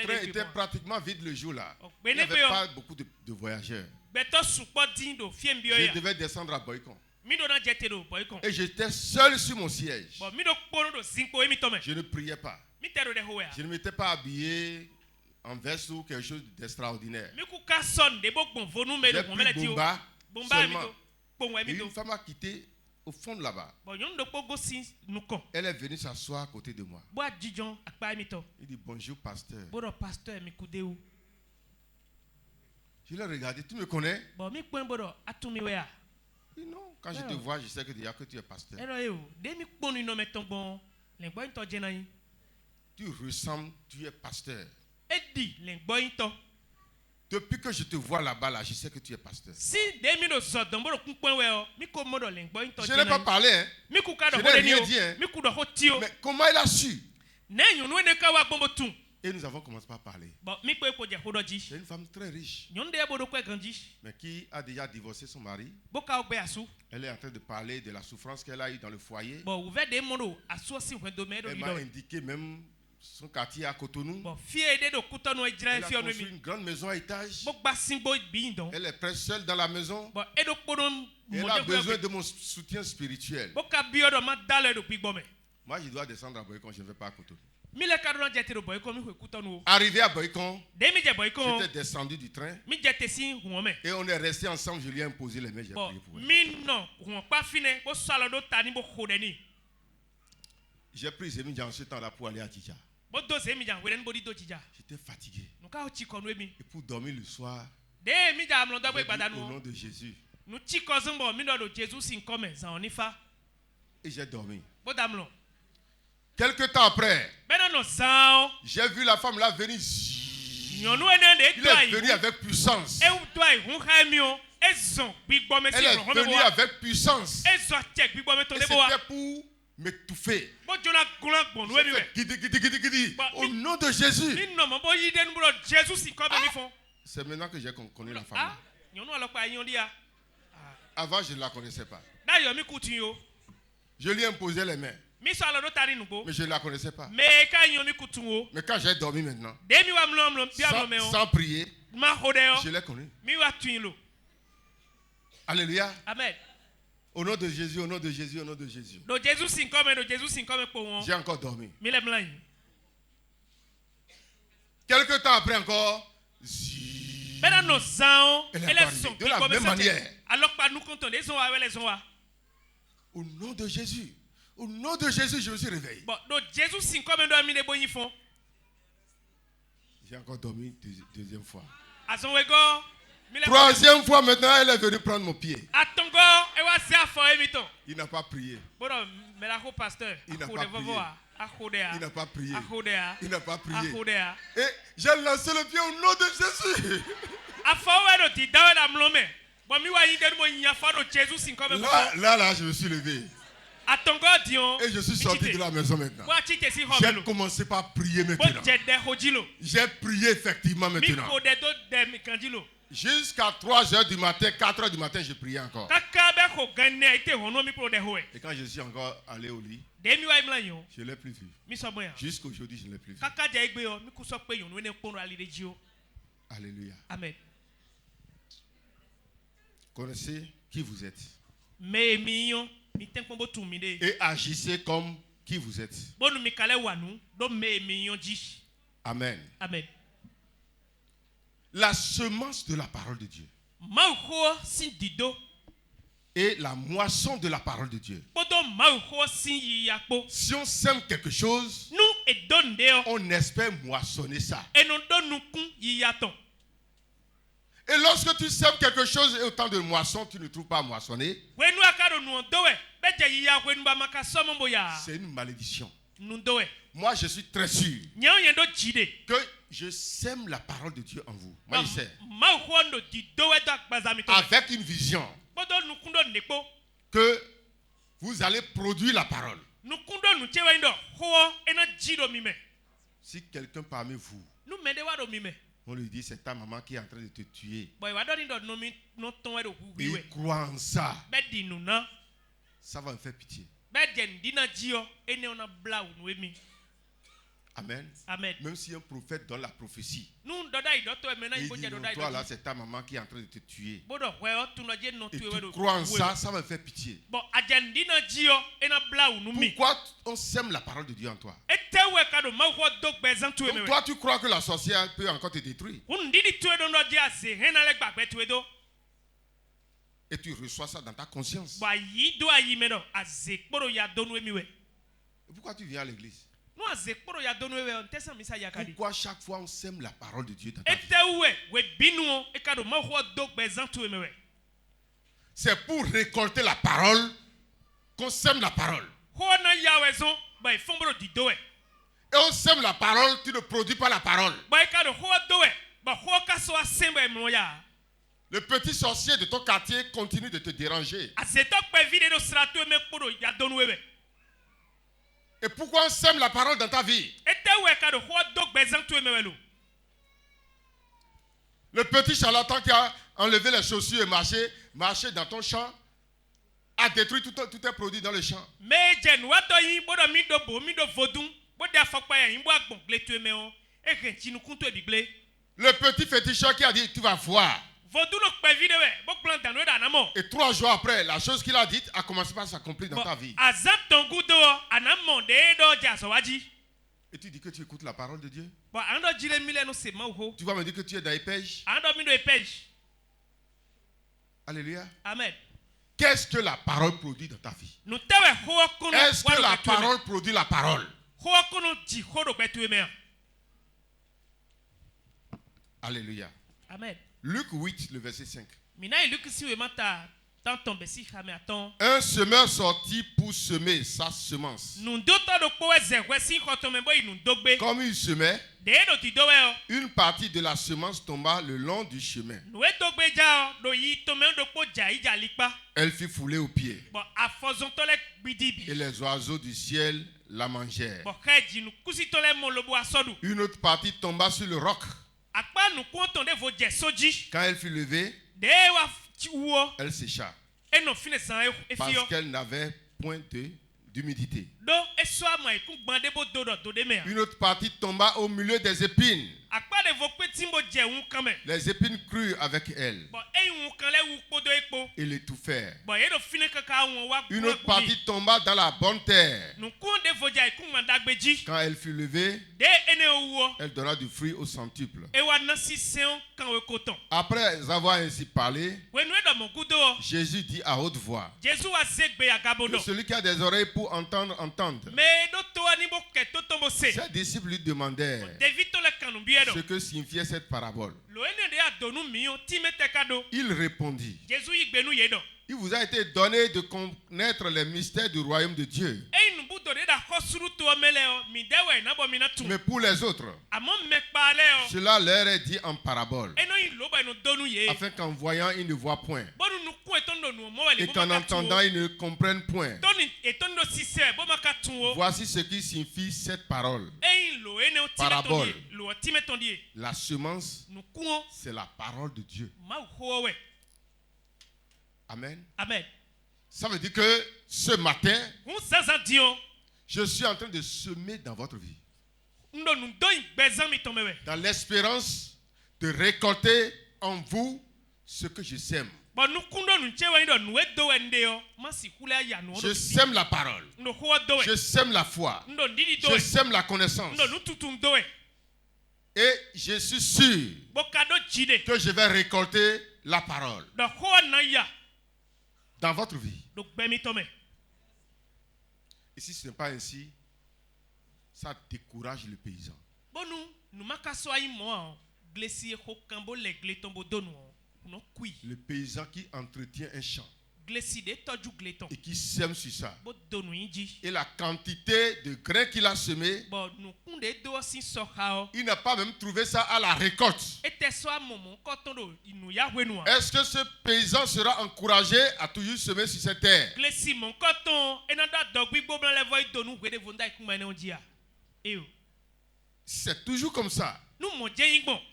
train était pratiquement vide le jour là. Il n'y avait pas beaucoup de voyageurs. Je devais descendre à Boycon. Et j'étais seul sur mon siège. Je ne priais pas. Je ne m'étais pas habillé en veste ou quelque chose d'extraordinaire. J'ai pris Bumba seulement. Et une femme a quitté au fond de là-bas. Elle est venue s'asseoir à côté de moi. Il dit bonjour pasteur. Je l'ai regardé, tu me connais? Il dit non, quand je te vois, je sais que déjà que tu es pasteur. Tu ressembles, tu es pasteur. Depuis que je te vois là-bas, là, je sais que tu es pasteur. Je n'ai pas parlé, hein. Je n'ai rien dit, hein. Mais comment il a su? Et nous avons commencé par parler. C'est une femme très riche, mais qui a déjà divorcé son mari. Elle est en train de parler de la souffrance qu'elle a eue dans le foyer. Elle m'a indiqué même son quartier à Cotonou. Elle a construit une grande maison à étage. Elle est presque seule dans la maison. Elle a besoin de mon soutien spirituel. Moi, je dois descendre à Boycon, je ne vais pas à Cotonou. Arrivé à Boycon, j'étais descendu du train et on est resté ensemble. Je lui ai imposé les mains, j'ai prié pour elle. J'ai pris Zemidja en ce temps-là pour aller à Djidja. J'étais fatigué. Et pour dormir le soir, j'ai dit au nom de Jésus. Et j'ai dormi. Quelque temps après, j'ai vu la femme là venir. Il est venu avec puissance. Elle est venue avec puissance. Et c'était pour m'étouffer. Au nom de Jésus. C'est maintenant que j'ai connu la femme. Avant, je ne la connaissais pas. Je lui ai imposé les mains. Mais je ne la connaissais pas. Mais quand j'ai dormi maintenant, sans prier, je l'ai connue. Alléluia. Amen. Au nom de Jésus, au nom de Jésus, au nom de Jésus. J'ai encore dormi. Quelque temps après encore, elle est apparue de la même manière. Au nom de Jésus. Au nom de Jésus, je me suis réveillé. J'ai encore dormi deuxième fois. Troisième fois maintenant, elle est venue prendre mon pied. Il n'a pas prié. Il n'a pas prié. Il n'a pas prié. Il n'a pas prié. Et j'ai lancé le pied au nom de Jésus. Là, je me suis levé. Et je suis sorti de la maison maintenant. J'ai commencé par prier maintenant. J'ai prié effectivement maintenant. Jusqu'à 3h du matin, 4h du matin, j'ai prié encore. Et quand je suis encore allé au lit, je ne l'ai plus vu. Jusqu'aujourd'hui, je ne l'ai plus vu. Alléluia. Amen. Connaissez qui vous êtes. Et agissez comme qui vous êtes. Amen. Amen. La semence de la parole de Dieu et la moisson de la parole de Dieu. Si on sème quelque chose, on espère moissonner ça. Et lorsque tu sèmes quelque chose et au temps de moisson, tu ne trouves pas moissonner, c'est une malédiction. Moi, je suis très sûr que je sème la parole de Dieu en vous. Moi, je sais. Avec une vision que vous allez produire la parole. Si quelqu'un parmi vous, on lui dit c'est ta maman qui est en train de te tuer, et il croit en ça, ça va me faire pitié. Amen. Amen. Même si un prophète donne la prophétie, il dit non, toi là c'est ta maman qui est en train de te tuer, et tu crois en ça, ça va me faire pitié. Pourquoi on sème la parole de Dieu en toi? Donc toi tu crois que la sorcière peut encore te détruire, et tu reçois ça dans ta conscience. Pourquoi tu viens à l'église? Pourquoi chaque fois on sème la parole de Dieu dans ta vie? C'est pour récolter la parole qu'on sème la parole. Et on sème la parole, tu ne produis pas la parole. Le petit sorcier de ton quartier continue de te déranger. Et pourquoi on sème la parole dans ta vie? Le petit charlatan qui a enlevé les chaussures et marché dans ton champ a détruit tous tes produits dans le champ. Le petit féticheur qui a dit tu vas voir. Et 3 jours après, la chose qu'il a dite a commencé par s'accomplir dans ta vie. Et tu dis que tu écoutes la parole de Dieu. Tu vas me dire que tu es dans les pêches. Alléluia. Amen. Qu'est-ce que la parole produit dans ta vie? Est-ce que la parole produit la parole? Alléluia. Amen. Luc 8, le verset 5. Un semeur sortit pour semer sa semence. Comme il semait, une partie de la semence tomba le long du chemin. Elle fut foulée aux pieds. Et les oiseaux du ciel la mangèrent. Une autre partie tomba sur le roc. Quand elle fut levée, elle sécha parce qu'elle n'avait point d'humidité. Une autre partie tomba au milieu des épines. Les épines crurent avec elle et l'étouffèrent. Une autre partie tomba dans la bonne terre. Quand elle fut levée, elle donna du fruit au centuple. Après avoir ainsi parlé, Jésus dit à haute voix que celui qui a des oreilles pour entendre, entende. Ses disciples lui demandèrent ce que signifiait cette parabole. Il répondit: il vous a été donné de connaître les mystères du royaume de Dieu. Mais pour les autres, cela leur est dit en parabole, afin qu'en voyant ils ne voient point, et qu'en entendant ils ne comprennent point. Voici ce qui signifie cette parole. Parabole. La semence, c'est la parole de Dieu. Amen. Amen. Ça veut dire que ce matin, je suis en train de semer dans votre vie, dans l'espérance de récolter en vous ce que je sème. Je sème la parole. Je sème la foi. Je sème la connaissance. Et je suis sûr que je vais récolter la parole dans votre vie. Et si ce n'est pas ainsi, ça décourage le paysan. Le paysan qui entretient un champ et qui sème sur ça. Et la quantité de grains qu'il a semé, il n'a pas même trouvé ça à la récolte. Est-ce que ce paysan sera encouragé à toujours semer sur cette terre? C'est toujours comme ça.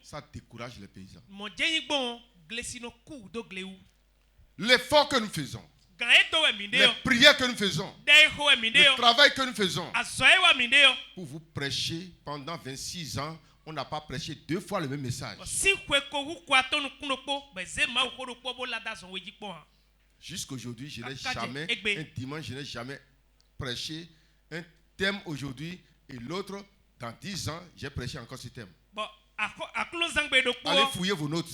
Ça décourage les paysans. L'effort que nous faisons, les prières que nous faisons, le travail que nous faisons, pour vous prêcher pendant 26 ans, on n'a pas prêché 2 fois le même message. Jusqu'aujourd'hui, je n'ai jamais, un dimanche, je n'ai jamais prêché un thème aujourd'hui et l'autre, dans 10 ans, j'ai prêché encore ce thème. Allez fouiller vos notes.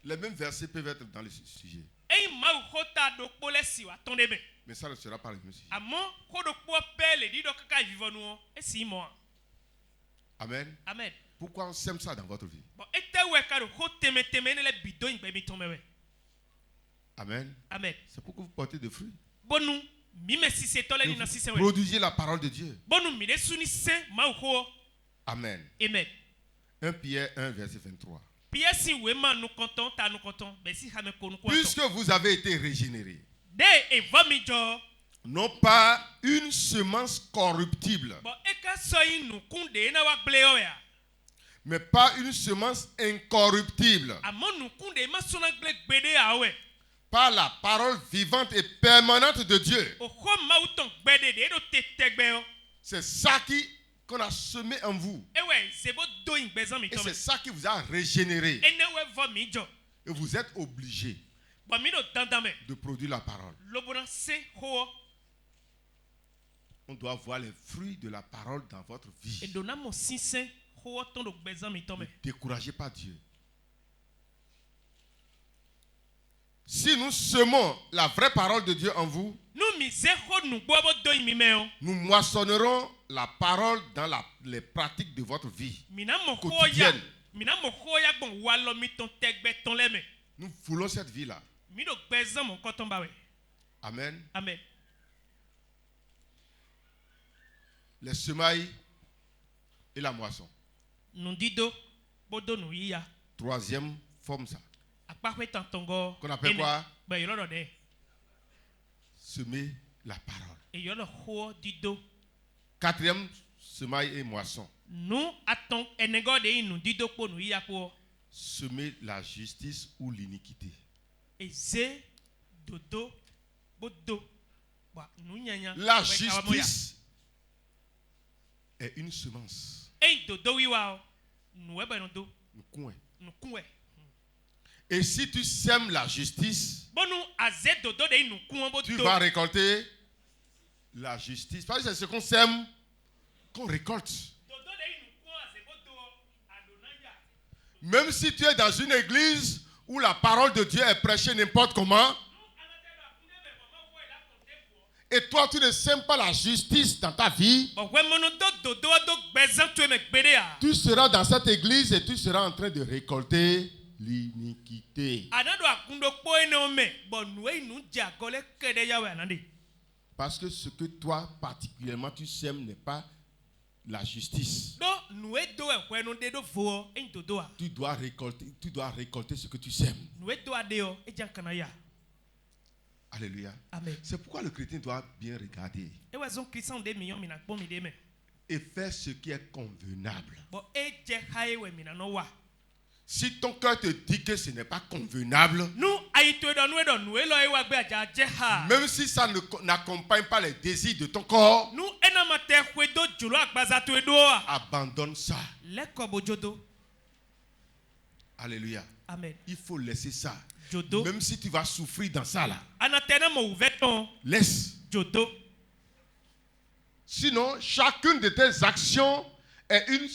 Les mêmes versets peuvent être dans le sujet. Mais ça ne sera pas le même sujet. Amen. Amen. Pourquoi on sème ça dans votre vie? Amen. Amen. C'est pour que vous portez des fruits. Vous produisez la parole de Dieu. Amen. Amen. 1 Pierre 1 verset 23. Puisque vous avez été régénérés, non pas une semence corruptible, mais pas une semence incorruptible, par la parole vivante et permanente de Dieu. C'est ça qu'on a semé en vous. Et c'est ça qui vous a régénéré. Et vous êtes obligé de produire la parole. On doit voir les fruits de la parole dans votre vie. Ne découragez pas Dieu. Si nous semons la vraie parole de Dieu en vous, nous moissonnerons la parole dans les pratiques de votre vie quotidienne. Nous voulons cette vie-là. Amen. Amen. Les semailles et la moisson. Troisième forme ça. Qu'on appelle quoi? Semer la parole. Quatrième, semaille et moisson. Semer la justice ou l'iniquité. La justice est une semence. Et si tu sèmes la justice, tu vas récolter la justice. Parce que c'est ce qu'on sème qu'on récolte. Même si tu es dans une église où la parole de Dieu est prêchée n'importe comment, et toi tu ne sèmes pas la justice dans ta vie, tu seras dans cette église et tu seras en train de récolter l'iniquité. Parce que ce que toi particulièrement tu sèmes n'est pas la justice. Tu dois récolter ce que tu sèmes. Alléluia. Amen. C'est pourquoi le chrétien doit bien regarder et faire ce qui est convenable. Si ton cœur te dit que ce n'est pas convenable, même si ça n'accompagne pas les désirs de ton corps, abandonne ça. Alléluia. Amen. Il faut laisser ça. Même si tu vas souffrir dans ça là. Laisse. Sinon, chacune de tes actions est une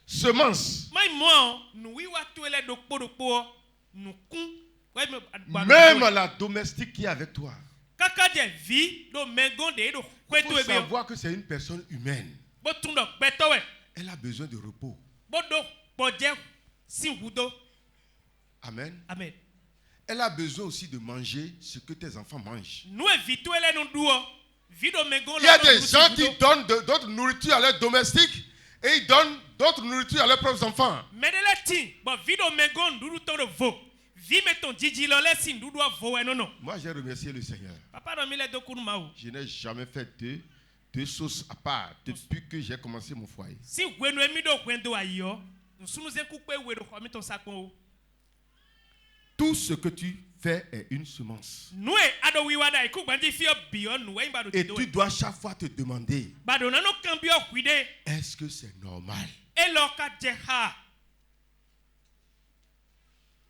semence. Même la domestique qui est avec toi. Il faut savoir que c'est une personne humaine. Elle a besoin de repos. Amen. Amen. Elle a besoin aussi de manger ce que tes enfants mangent. Il y a des gens qui donnent d'autres nourritures à leurs domestiques et ils donnent d'autres nourritures à leurs propres enfants. Moi, j'ai remercié le Seigneur. Je n'ai jamais fait deux sauces à part depuis que j'ai commencé mon foyer. Tout ce que tu fais est une semence. Et tu dois chaque fois te demander, est-ce que c'est normal?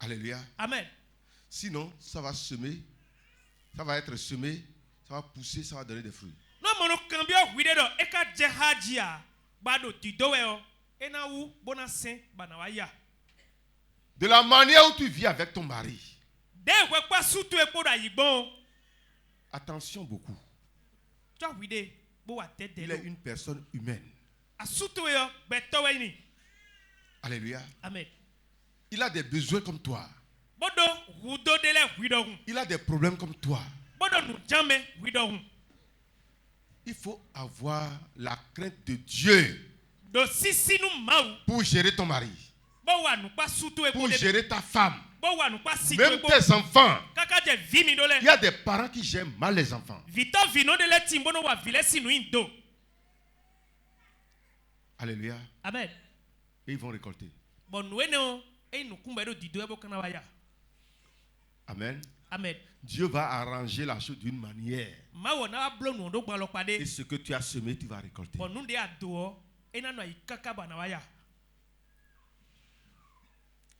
Alléluia. Amen. Sinon, ça va semer, ça va être semé, ça va pousser, ça va donner des fruits. De la manière où tu vis avec ton mari. Attention beaucoup. Il est une personne humaine. Alléluia. Amen. Il a des besoins comme toi. Il a des problèmes comme toi. Il faut avoir la crainte de Dieu pour gérer ton mari, pour gérer ta femme, même tes enfants. Il y a des parents qui gèrent mal les enfants. Alléluia. Amen. Et ils vont récolter. Amen. Amen. Dieu va arranger la chose d'une manière. Et ce que tu as semé, tu vas récolter.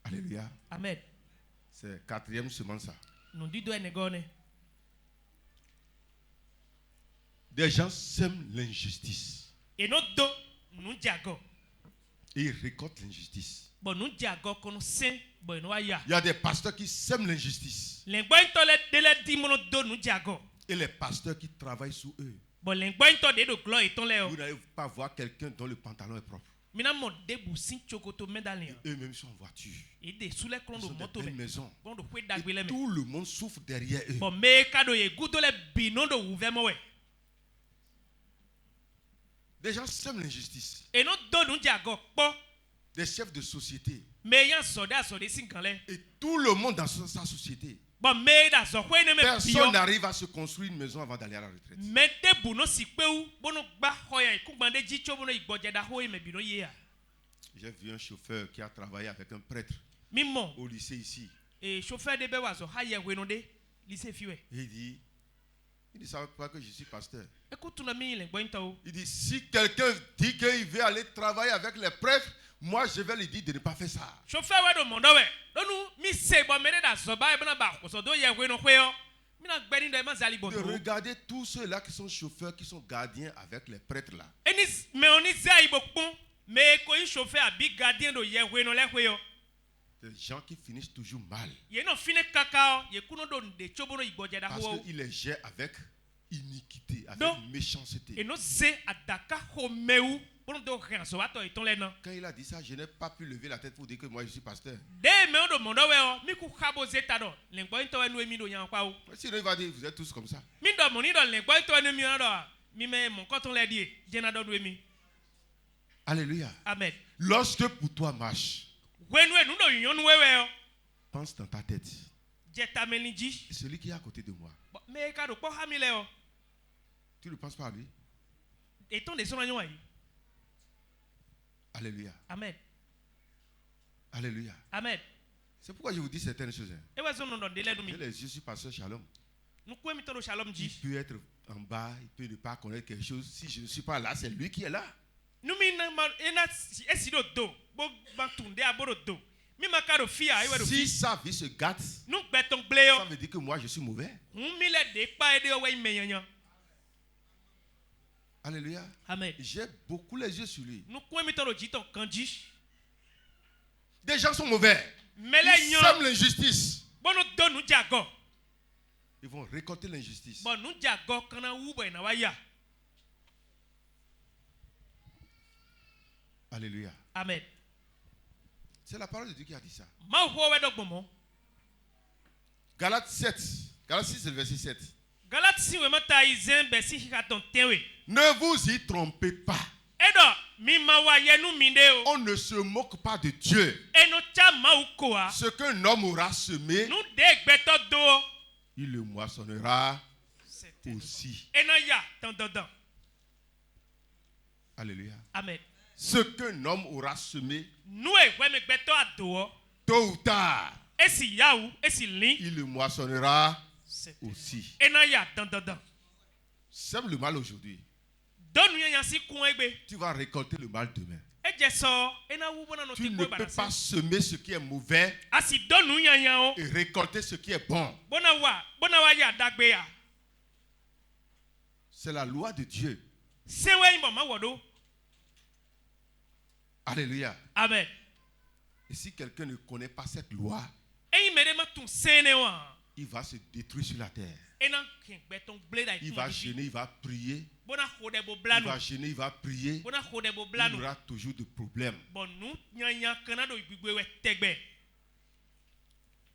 Alléluia. Amen. C'est quatrième semence ça. Des gens sèment l'injustice. Et ils récoltent l'injustice. Il y a des pasteurs qui sèment l'injustice. Et les pasteurs qui travaillent sous eux. Vous n'allez pas voir quelqu'un dont le pantalon est propre. Eux-mêmes sont en voiture. Ils sont dans une maison. Et tout le monde souffre derrière eux. Des gens sèment l'injustice. Des chefs de société. Et tout le monde dans sa société. Personne n'arrive à se construire une maison avant d'aller à la retraite. J'ai vu un chauffeur qui a travaillé avec un prêtre au lycée ici. Et il dit, ça ne veut pas que je suis pasteur. Il dit, si quelqu'un dit qu'il veut aller travailler avec les prêtres, moi je vais lui dire de ne pas faire ça. De regarder tous ceux-là qui sont chauffeurs, qui sont gardiens avec les prêtres là. Des gens qui finissent toujours mal. Parce qu'ils les gèrent avec iniquité, avec méchanceté. Quand il a dit ça, je n'ai pas pu lever la tête pour dire que moi je suis pasteur. Sinon il va dire, vous êtes tous comme ça. Alléluia. Amen. Lorsque pour toi marche, pense dans ta tête. Celui qui est à côté de moi. Tu ne penses pas à lui? Alléluia. Amen. Alléluia. Amen. C'est pourquoi je vous dis certaines choses. Je suis pasteur Shalom. Il peut être en bas, il peut ne pas connaître quelque chose. Si je ne suis pas là, c'est lui qui est là. Si sa vie se gâte, ça veut dire que moi je suis mauvais. Alléluia. Amen. J'ai beaucoup les yeux sur lui. Des gens sont mauvais. Ils sèment l'injustice. Ils vont récolter l'injustice. Alléluia. Amen. C'est la parole de Dieu qui a dit ça. Galates 7. Galates 6, le verset 7. Ne vous y trompez pas. On ne se moque pas de Dieu. Ce qu'un homme aura semé, il le moissonnera aussi. Alléluia. Amen. Ce qu'un homme aura semé, tôt ou tard, il le moissonnera aussi. Sème le mal aujourd'hui, tu vas récolter le mal demain. Tu ne peux pas semer ce qui est mauvais et récolter ce qui est bon. C'est la loi de Dieu. Alléluia. Amen. Et si quelqu'un ne connaît pas cette loi, il va se détruire sur la terre. Il va gêner, il va prier. Il va gêner, il va prier. Il aura toujours des problèmes.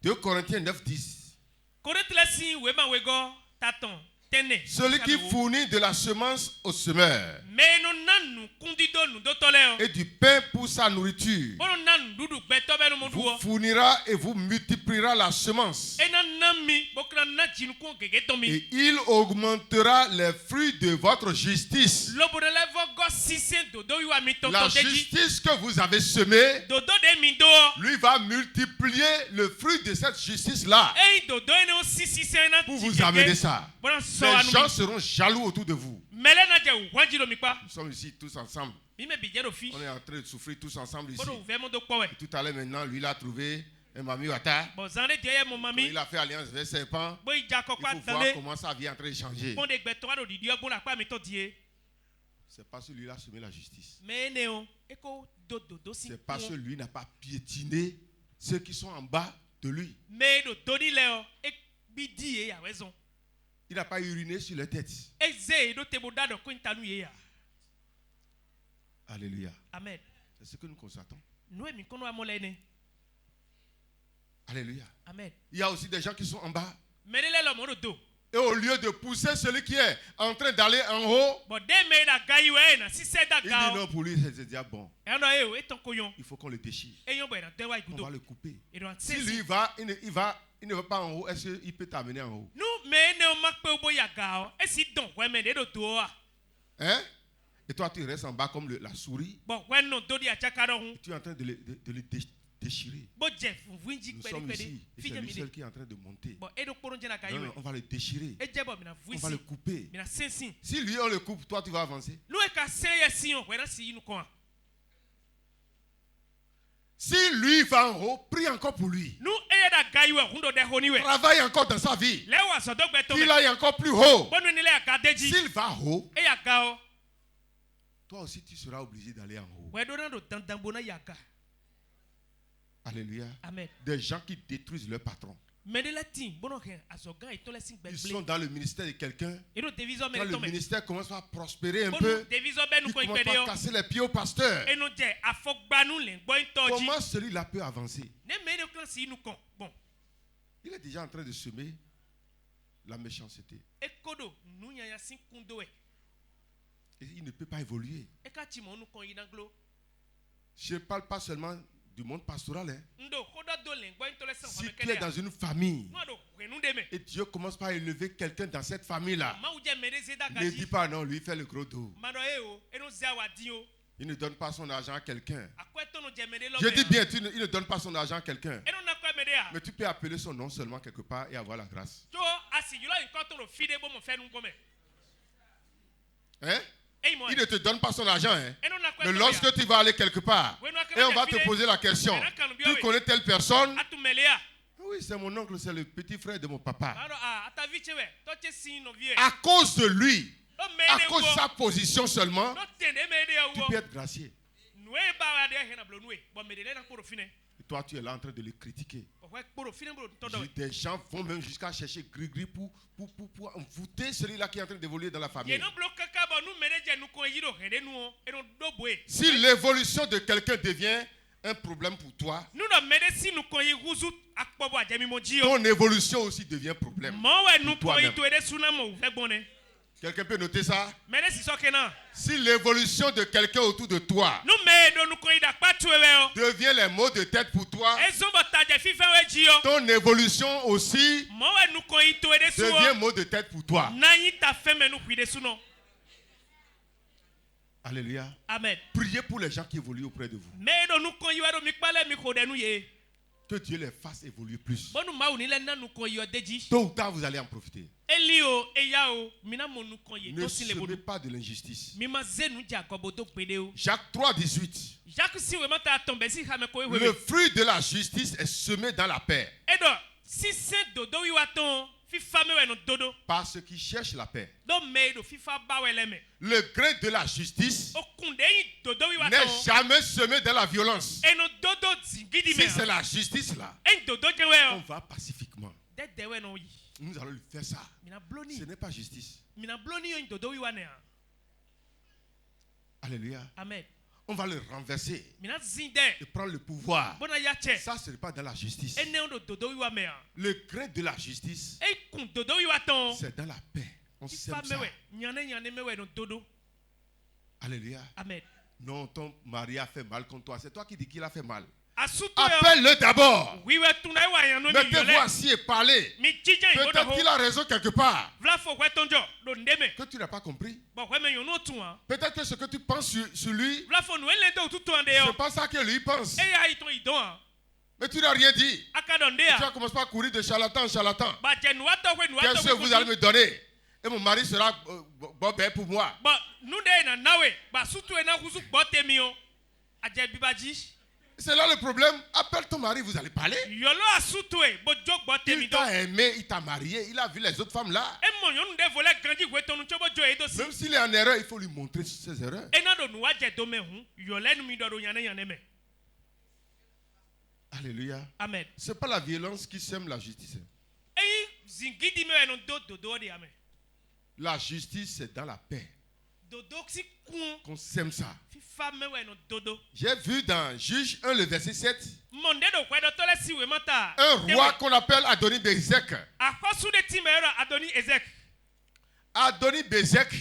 2 Corinthiens 9, 10. Celui qui fournit de la semence au semeur et du pain pour sa nourriture vous fournira et vous multipliera la semence. Et il augmentera les fruits de votre justice. La justice que vous avez semée, lui va multiplier le fruit de cette justice-là pour vous amener ça. Les gens seront jaloux autour de vous. Nous sommes ici tous ensemble. On est en train de souffrir tous ensemble ici. Et tout à l'heure maintenant, lui il a trouvé un mami wata. Il a fait alliance avec serpent. Il faut voir comment sa vie est en train de changer. C'est parce que lui a semé la justice. C'est parce que lui n'a pas piétiné ceux qui sont en bas de lui. Il n'a pas uriné sur leur tête. Alléluia. Amen. C'est ce que nous constatons. Alléluia. Amen. Il y a aussi des gens qui sont en bas. Et au lieu de pousser celui qui est en train d'aller en haut, il dit non, pour lui c'est déjà bon. Il faut qu'on le déchire. On va le couper. Si lui il ne va pas en haut, est-ce qu'il peut t'amener en haut? Hein? Et toi tu restes en bas comme la souris. Tu es en train de le déchirer. Nous sommes ici. Et c'est lui seul qui est en train de monter. Non, on va le déchirer. On va le couper. Si lui on le coupe, toi tu vas avancer. Si lui va en haut, prie encore pour lui. Travaille encore dans sa vie. Qu'il aille encore plus haut. S'il va haut, toi aussi tu seras obligé d'aller en haut. Alléluia. Amen. Des gens qui détruisent leur patron. Ils sont dans le ministère de quelqu'un. Quand le ministère commence à prospérer un peu, ils commencent à casser les pieds au pasteur. Comment celui-là peut avancer? Il est déjà en train de semer la méchanceté. Et il ne peut pas évoluer. Je ne parle pas seulement du monde pastoral. Si tu es dans une famille et Dieu commence par élever quelqu'un dans cette famille-là, ne dis pas non, lui fait le gros dos. Il ne donne pas son argent à quelqu'un. Je dis bien, il ne donne pas son argent à quelqu'un. Mais tu peux appeler son nom seulement quelque part et avoir la grâce. Hein? Il ne te donne pas son argent. Hein. Mais lorsque tu vas aller quelque part, et on va te poser la question, tu connais telle personne? Oui, c'est mon oncle, c'est le petit frère de mon papa. À cause de lui, à cause de sa position seulement, tu peux être gracié. Et toi, tu es là en train de le critiquer. Des gens vont même jusqu'à chercher gris-gris pour envoûter celui-là qui est en train d'évoluer dans la famille. Si l'évolution de quelqu'un devient un problème pour toi, ton évolution aussi devient problème pour toi-même. Quelqu'un peut noter ça? Si l'évolution de quelqu'un autour de toi devient les maux de tête pour toi, ton évolution aussi devient maux de tête pour toi. Alléluia. Amen. Priez pour les gens qui évoluent auprès de vous. Que Dieu les fasse évoluer plus. Tôt ou tard, vous allez en profiter. Ne semez pas de l'injustice. Jacques 3:18. Le fruit de la justice est semé dans la paix. Par ceux qui cherchent la paix. Le grain de la justice n'est jamais semé dans la violence. Si c'est la justice là, on va pacifiquement. Nous allons lui faire ça. Ce n'est pas justice. Alléluia. Amen. On va le renverser et prendre le pouvoir. Ça, ce n'est pas dans la justice. Le grain de la justice, c'est dans la paix. On sème ça. Alléluia. Amen. Non, ton mari a fait mal contre toi. C'est toi qui dis qu'il a fait mal. Appelle-le d'abord. Mettez-vous assis et parlez. Peut-être qu'il a raison quelque part. Que tu n'as pas compris. Peut-être que ce que tu penses sur lui, c'est pas ça que lui pense. Mais tu n'as rien dit. Tu vas commencer par courir de charlatan en charlatan. Qu'est-ce que vous allez me donner? Et mon mari sera bon pour moi. C'est là le problème. Appelle ton mari, vous allez parler. Il t'a aimé, il t'a marié, il a vu les autres femmes là. Même s'il est en erreur, il faut lui montrer ses erreurs. Alléluia. Amen. Ce n'est pas la violence qui sème la justice. La justice, c'est dans la paix qu'on sème ça. J'ai vu dans Juge 1, le verset 7, un roi qu'on appelle Adoni-Bézek. Adoni-Bézek,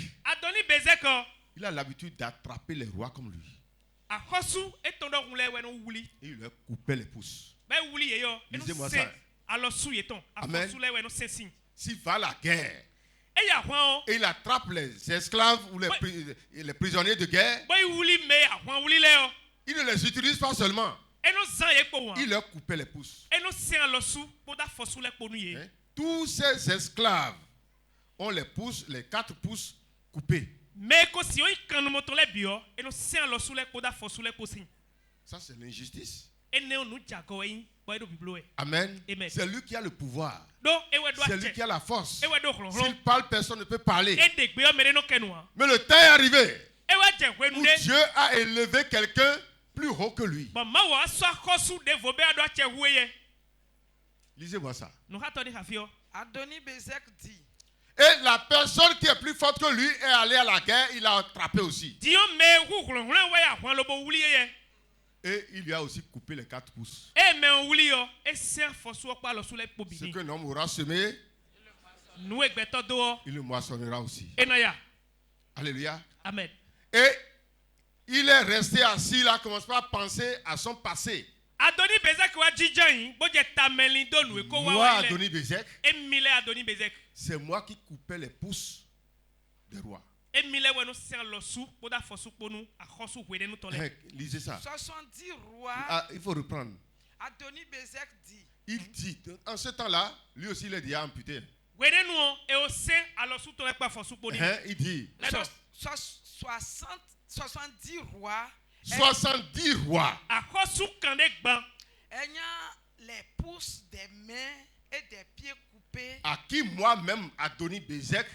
il a l'habitude d'attraper les rois comme lui. Et il leur coupait les pouces. Lisez-moi ça. Amen. S'il va à la guerre, et il attrape les esclaves ou les prisonniers de guerre, il ne les utilise pas seulement. Il leur coupait les pouces. Hein? Tous ces esclaves ont les pouces, les 4 pouces coupés. Ça, c'est l'injustice. Amen. C'est lui qui a le pouvoir. C'est lui qui a la force. S'il parle, personne ne peut parler. Mais le temps est arrivé où Dieu a élevé quelqu'un plus haut que lui. Lisez-moi ça. Et la personne qui est plus forte que lui est allée à la guerre, il l'a attrapé aussi. Et il lui a aussi coupé les 4 pouces. Ce qu'un homme aura semé, il le moissonnera aussi. Alléluia. Amen. Et il est resté assis là, commence pas à penser à son passé. Moi, Adoni-Bézek, c'est moi qui coupais les pouces des rois. Lisez ça. 70 rois. Il faut reprendre. Adoni-Bézek dit. Il dit, en ce temps-là, lui aussi il est déjà amputé. Il dit, 70 rois. 70 rois. Ayant les pouces des mains et des pieds coupés. À qui moi-même, Adoni-Bézek,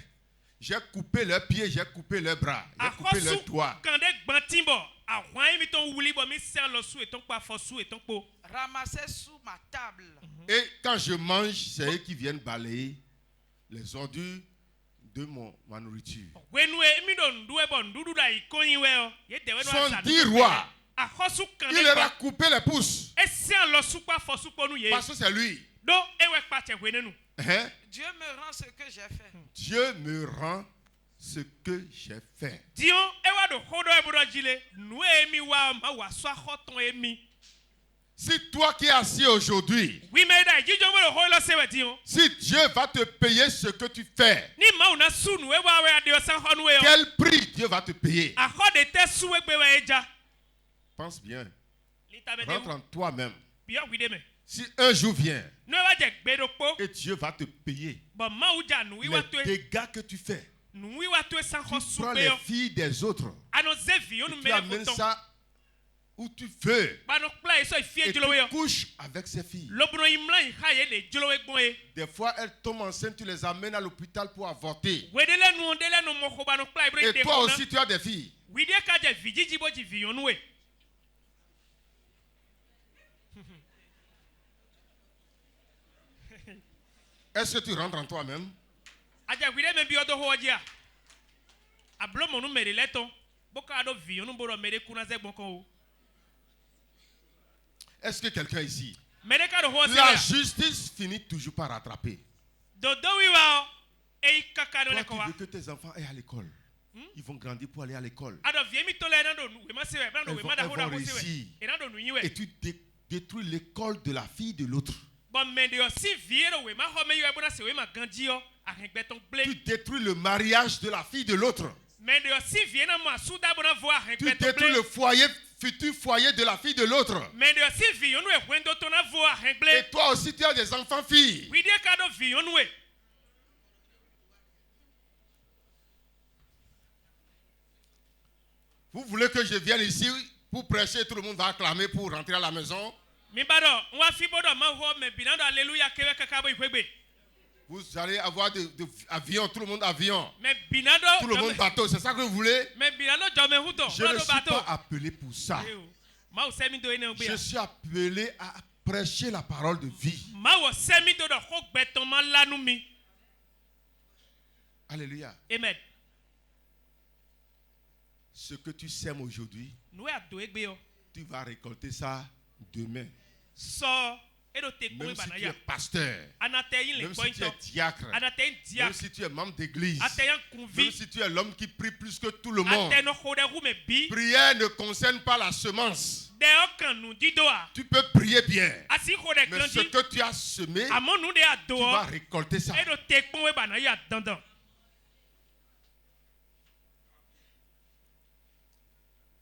j'ai coupé leurs pieds, j'ai coupé leurs bras, j'ai coupé leurs doigts. Ramassés sous ma table. Et quand je mange, c'est eux qui viennent balayer les ordures de ma nourriture. 110 rois. Il leur a coupé les pouces. Parce que c'est lui. Dieu me rend ce que j'ai fait. Dieu me rend ce que j'ai fait. Si toi qui es assis aujourd'hui, si Dieu va te payer ce que tu fais, quel prix Dieu va te payer? Pense bien. Rentre en toi-même. Si un jour vient et Dieu va te payer les dégâts que tu fais, tu prends les filles des autres, tu amènes ça où tu veux et tu couches avec ces filles. Des fois, elles tombent enceintes, tu les amènes à l'hôpital pour avorter. Et toi aussi, tu as des filles. Est-ce que tu rentres en toi-même? Est-ce que quelqu'un ici? La justice finit toujours par rattraper. Toi, tu veux que tes enfants aillent à l'école. Ils vont grandir pour aller à l'école. Elles vont réussir. Et tu détruis l'école de la fille de l'autre. Tu détruis le mariage de la fille de l'autre. Tu détruis le futur foyer de la fille de l'autre. Et toi aussi, tu as des enfants filles. Vous voulez que je vienne ici pour prêcher, tout le monde va acclamer pour rentrer à la maison? Vous allez avoir des avions, tout le monde avion. Tout le monde bateau, c'est ça que vous voulez? Je ne suis pas appelé pour ça. Je suis appelé à prêcher la parole de vie. Alléluia. Amen. Ce que tu sèmes aujourd'hui, tu vas récolter ça demain. Même si tu es pasteur, même si tu es diacre, même si tu es membre d'église, même si tu es l'homme qui prie plus que tout le monde, prière ne concerne pas la semence. Tu peux prier bien, mais ce que tu as semé, tu vas récolter ça.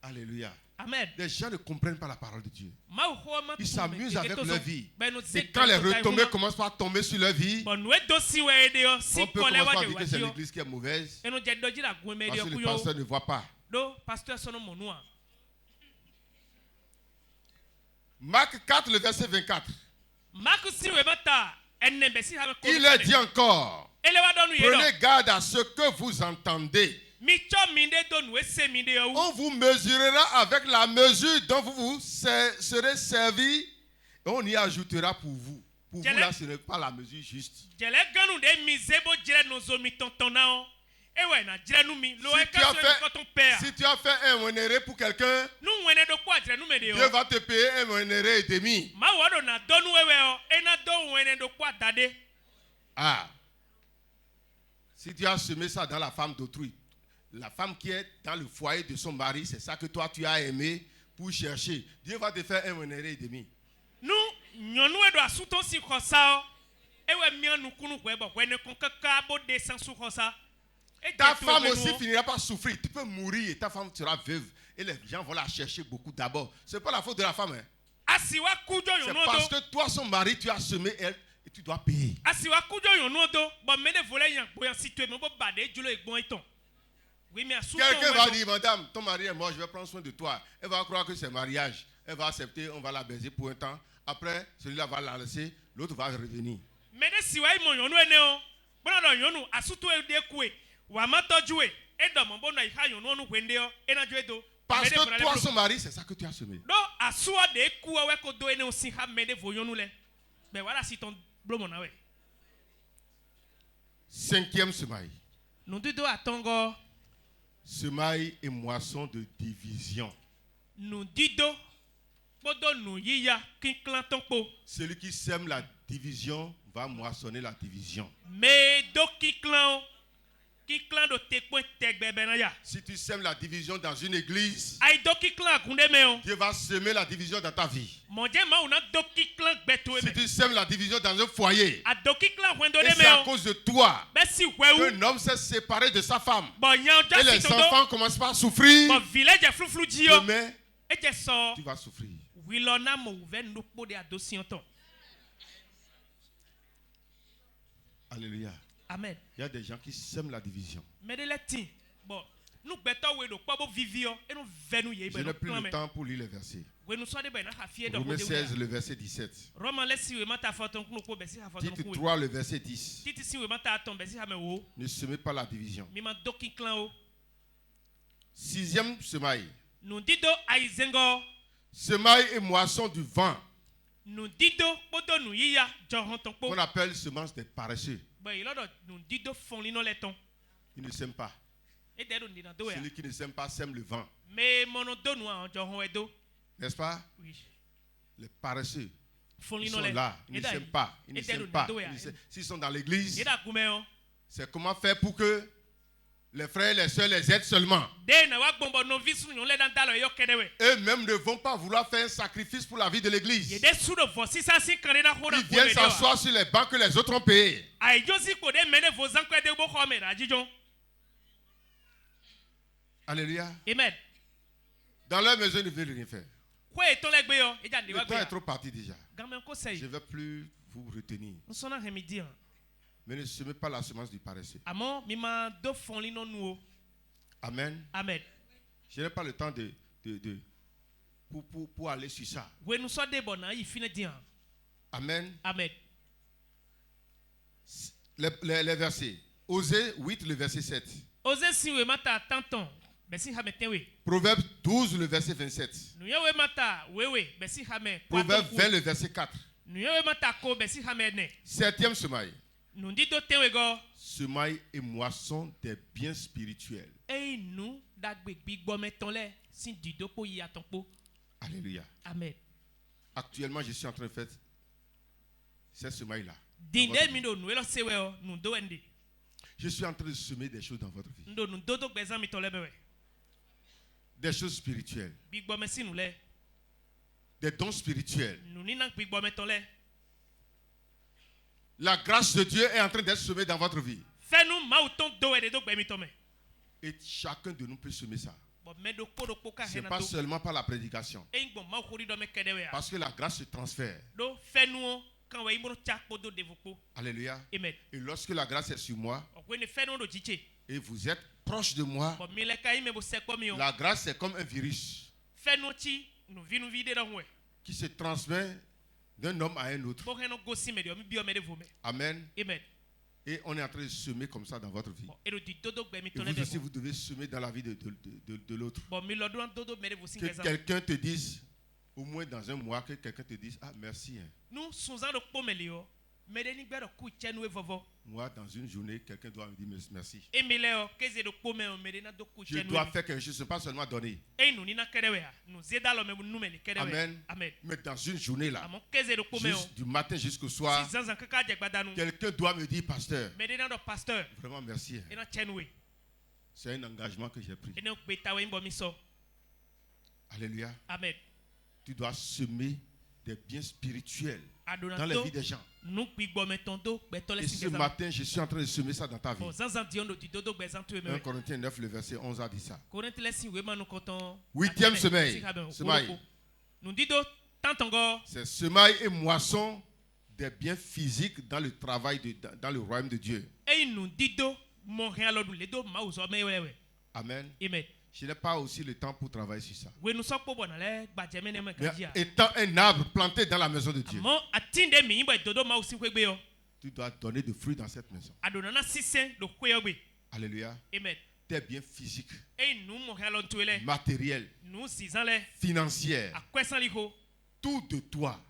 Alléluia. Amen. Les gens ne comprennent pas la parole de Dieu. Ils s'amusent avec leur vie. Et quand les retombées commencent par tomber sur leur vie, on peut commencer à dire que c'est l'église qui est mauvaise. Parce que le pasteur ne voit pas. Marc 4, le verset 24. Il est dit encore, prenez garde à ce que vous entendez. On vous mesurera avec la mesure dont vous serez servi et on y ajoutera pour vous. Pour vous là, ce n'est pas la mesure juste. Si tu as fait un onéré pour quelqu'un, Dieu va te payer un onéré et demi. Ah. Si tu as semé ça dans la femme d'autrui, la femme qui est dans le foyer de son mari, c'est ça que toi tu as aimé pour chercher. Dieu va te faire un onéré et demi. Ta femme aussi finira par souffrir. Tu peux mourir et ta femme sera veuve. Et les gens vont la chercher beaucoup d'abord. Ce n'est pas la faute de la femme. Hein. C'est parce que toi, son mari, tu as semé elle et tu dois payer. Quelqu'un va dire, madame, ton mari est mort, je vais prendre soin de toi. Elle va croire que c'est mariage. Elle va accepter, on va la baiser pour un temps. Après, celui-là va la laisser, l'autre va revenir. Parce que toi, son mari, c'est ça que tu as semé. Cinquième semaille. Semaille et moisson de division. Celui qui sème la division va moissonner la division. Si tu sèmes la division dans une église, Dieu va semer la division dans ta vie. Si tu sèmes la division dans un foyer, et c'est à cause de toi qu'un homme s'est séparé de sa femme, et les enfants commencent pas à souffrir, demain, tu vas souffrir. Alléluia. Amen. Il y a des gens qui sèment la division. Je n'ai plus le temps pour lire les versets. Romains 16, le verset 17. Tite 3, le verset 10. Ne semez pas la division. Sixième semaille. Semaille et moisson du vent. On appelle semence des paresseux. Il ne sème pas. Celui qui ne sème pas sème le vent. N'est-ce pas? Oui. Les paresseux. Ils sont là. Ils ne sèment pas. Ils ne sèment pas. S'ils sont dans l'église, c'est comment faire pour que les frères et les sœurs les aident seulement. Eux-mêmes ne vont pas vouloir faire un sacrifice pour la vie de l'église. Ils viennent s'asseoir sur les bancs que les autres ont payés. Alléluia. Amen. Dans leur maison, ils ne veulent rien faire. Le temps est trop parti déjà. Je ne vais plus vous retenir. Mais ne semez pas la semence du paresseux. Amen. Amen. Je n'ai pas le temps pour aller sur ça. Amen. Amen. Les versets. Osée 8, le verset 7. Proverbe 12, le verset 27. Proverbe 20, le verset 4. Septième semaille. Semaille et moisson des biens spirituels. Alléluia. Amen. Actuellement, je suis en train de faire cette semaille-là. Je suis en train de semer des choses dans votre vie. Des choses spirituelles. Des dons spirituels. La grâce de Dieu est en train d'être semée dans votre vie. Et chacun de nous peut semer ça. Ce n'est pas seulement par la prédication. Parce que la grâce se transfère. Alléluia. Amen. Et lorsque la grâce est sur moi, et vous êtes proche de moi, la grâce est comme un virus qui se transmet d'un homme à un autre. Amen. Amen. Et on est en train de semer comme ça dans votre vie. Et vous aussi, vous devez semer dans la vie de l'autre. Que quelqu'un te dise, au moins dans un mois, que quelqu'un te dise, ah merci. Moi, dans une journée, quelqu'un doit me dire merci. Je dois faire quelque chose, pas seulement donner. Amen. Mais dans une journée là, du matin jusqu'au soir, quelqu'un doit me dire, pasteur, vraiment merci. C'est un engagement que j'ai pris. Alléluia. Amen. Tu dois semer des biens spirituels dans la vie des gens. Et ce matin, je suis en train de semer ça dans ta vie. 1 Corinthiens 9, le verset 11 a dit ça. Huitième semaille. C'est semaille et moisson des biens physiques dans le travail, dans le royaume de Dieu. Amen. Amen. Je n'ai pas aussi le temps pour travailler sur ça. Mais étant un arbre planté dans la maison de Dieu, tu dois donner des fruits dans cette maison. Alléluia. Amen. Tes biens physiques, matériels, financiers, tout de toi,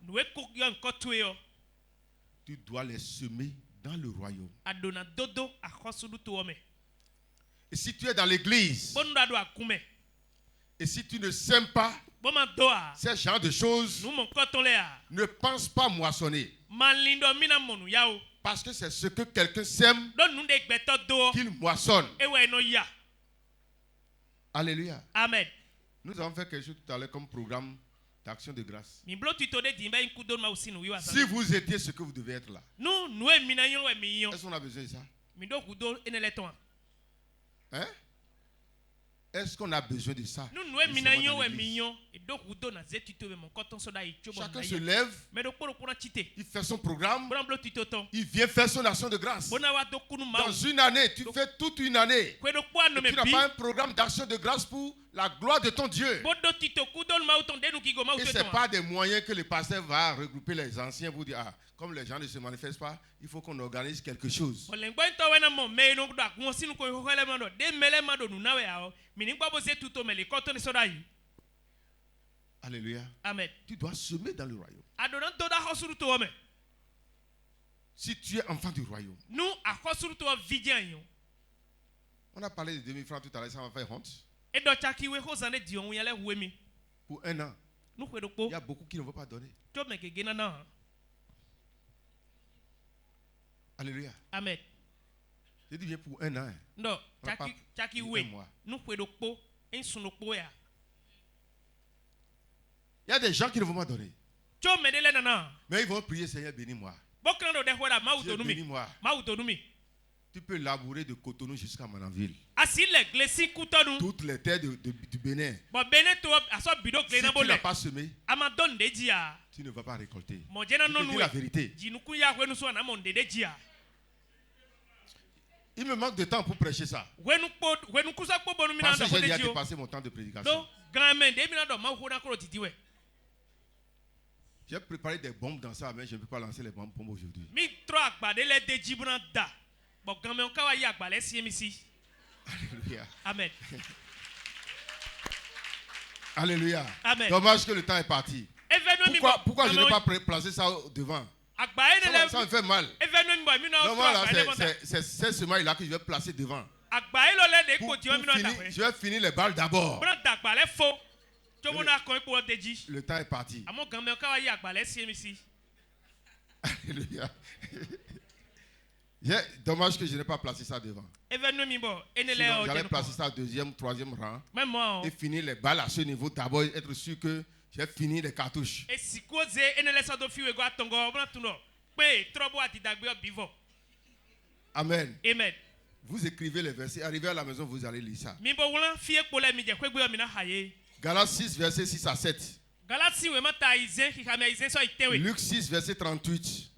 tu dois les semer dans le royaume. Et si tu es dans l'église, et si tu ne sèmes pas ce genre de choses, ne pense pas moissonner. Parce que c'est ce que quelqu'un sème qu'il moissonne. Alléluia. Amen. Nous avons fait quelque chose tout à l'heure comme programme d'action de grâce. Si vous étiez ce que vous devez être là, est-ce qu'on a besoin de ça? Hein? Est-ce qu'on a besoin de ça? Chacun se lève, il fait son programme, il vient faire son action de grâce. Dans une année, tu fais toute une année. Tu n'as pas un programme d'action de grâce pour la gloire de ton Dieu. Et ce n'est pas des moyens que le pasteur va regrouper les anciens pour dire, ah, comme les gens ne se manifestent pas, il faut qu'on organise quelque chose. Alléluia. Amen. Tu dois semer dans le royaume. Si tu es enfant du royaume. On a parlé de 2000 francs tout à l'heure, ça m'a fait honte. Pour un an. Il y a beaucoup qui ne vont pas donner. Alléluia. Amen. Je dis bien pour un an. Non, il y a des gens qui ne vont pas donner. Mais ils vont prier, Seigneur, bénis-moi. Bénis-moi. Tu peux labourer de Cotonou jusqu'à Manaville. Toutes les terres du Bénin. Si tu n'as pas semé, tu ne vas pas récolter. Je te dis la vérité. Il me manque de temps pour prêcher ça. Parce que j'ai déjà dépassé mon temps de prédication. J'ai préparé des bombes dans ça, mais je ne peux pas lancer les bombes aujourd'hui. Alléluia. Amen. Alléluia. Amen. Dommage que le temps est parti. Pourquoi je n'ai pas placé ça devant? Ça me fait mal. C'est ce semaine-là que je vais placer devant. Je vais finir les balles d'abord. Le temps est parti. Alléluia. Dommage que je n'ai pas placé ça devant. J'allais placer ça au deuxième, troisième rang. Et finir les balles à ce niveau d'abord, être sûr que j'ai fini les cartouches. Amen. Amen. Vous écrivez les versets, arrivez à la maison, vous allez lire ça. Galates 6, versets 6 à 7. Luc 6, verset 38.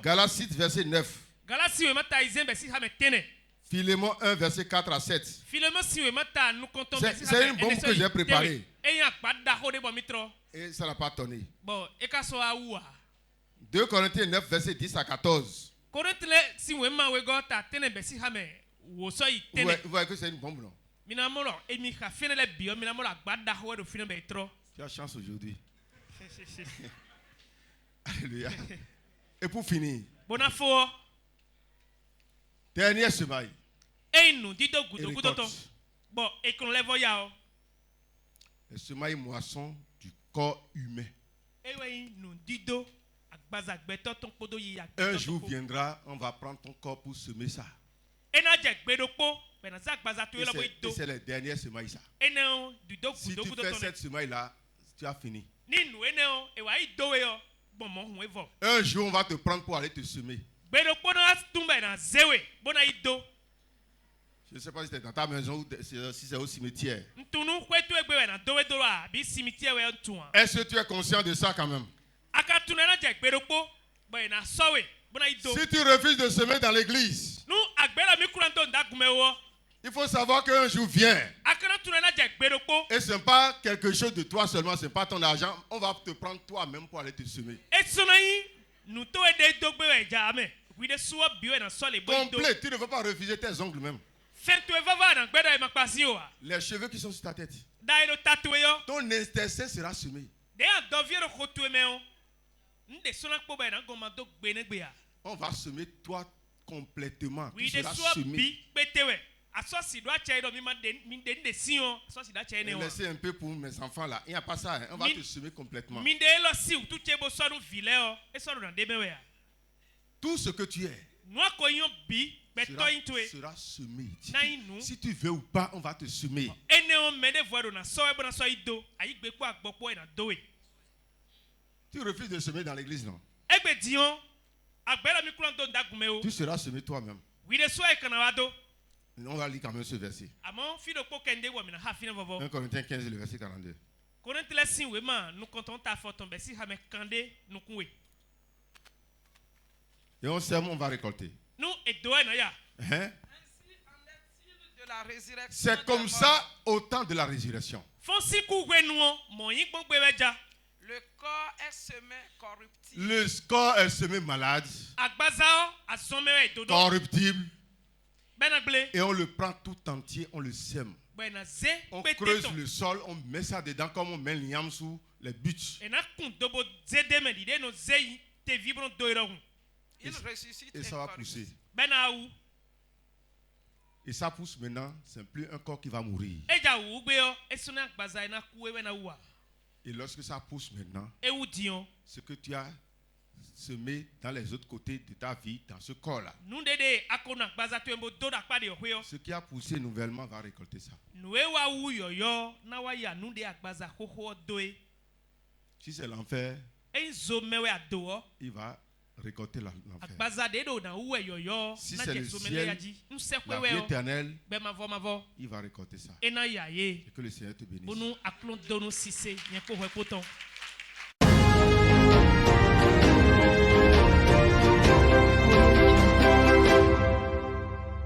Galates 6, verset 9. Philémon 1, verset 4 à 7. C'est une bombe que j'ai préparée. Et ça n'a pas tonné. 2 Corinthiens 9, verset 10 à 14. Vous voyez que c'est une bombe, non? Tu as chance aujourd'hui. Alléluia. Et pour finir, dernière semaine. Le semaille moisson du corps humain. Un jour viendra, on va prendre ton corps pour semer ça. Et c'est la dernière semaille ça. Si tu fais cette semaille-là, tu as fini. Un jour, on va te prendre pour aller te semer. Je ne sais pas si c'est dans ta maison ou si c'est au cimetière. Est-ce que tu es conscient de ça quand même? Si tu refuses de semer dans l'église, Il faut savoir qu'un jour vient. Et ce n'est pas quelque chose de toi seulement, ce n'est pas ton argent. On va te prendre toi-même pour aller te semer. Complet, tu ne veux pas refuser tes ongles même. Les cheveux qui sont sur ta tête. Ton intestin sera semé. On va semer toi complètement. Tu seras semé. Laissez un peu pour mes enfants là. Il n'y a pas ça. Hein. On va te semer complètement. Tout ce que tu es sera semé. Si tu veux ou pas, on va te semer. Tu refuses de semer dans l'église, non? Tu seras semé toi-même. On va lire quand même ce verset. 1 Corinthiens 15, le verset 42. Et on sème, on va récolter. Hein? C'est comme ça au temps de la résurrection. Le corps est semé corruptible. Le corps est semé malade, corruptible. Et on le prend tout entier, on le sème. On creuse le sol, on met ça dedans comme on met l'igname sous les buts. Et ça va pousser. Et ça pousse maintenant, c'est plus un corps qui va mourir. Et lorsque ça pousse maintenant, ce que tu as semé dans les autres côtés de ta vie, dans ce corps-là, ce qui a poussé nouvellement va récolter ça. Si c'est l'enfer, il va récolter l'enfer. Si c'est le ciel, la vie éternelle, il va récolter ça. Et que le Seigneur te bénisse.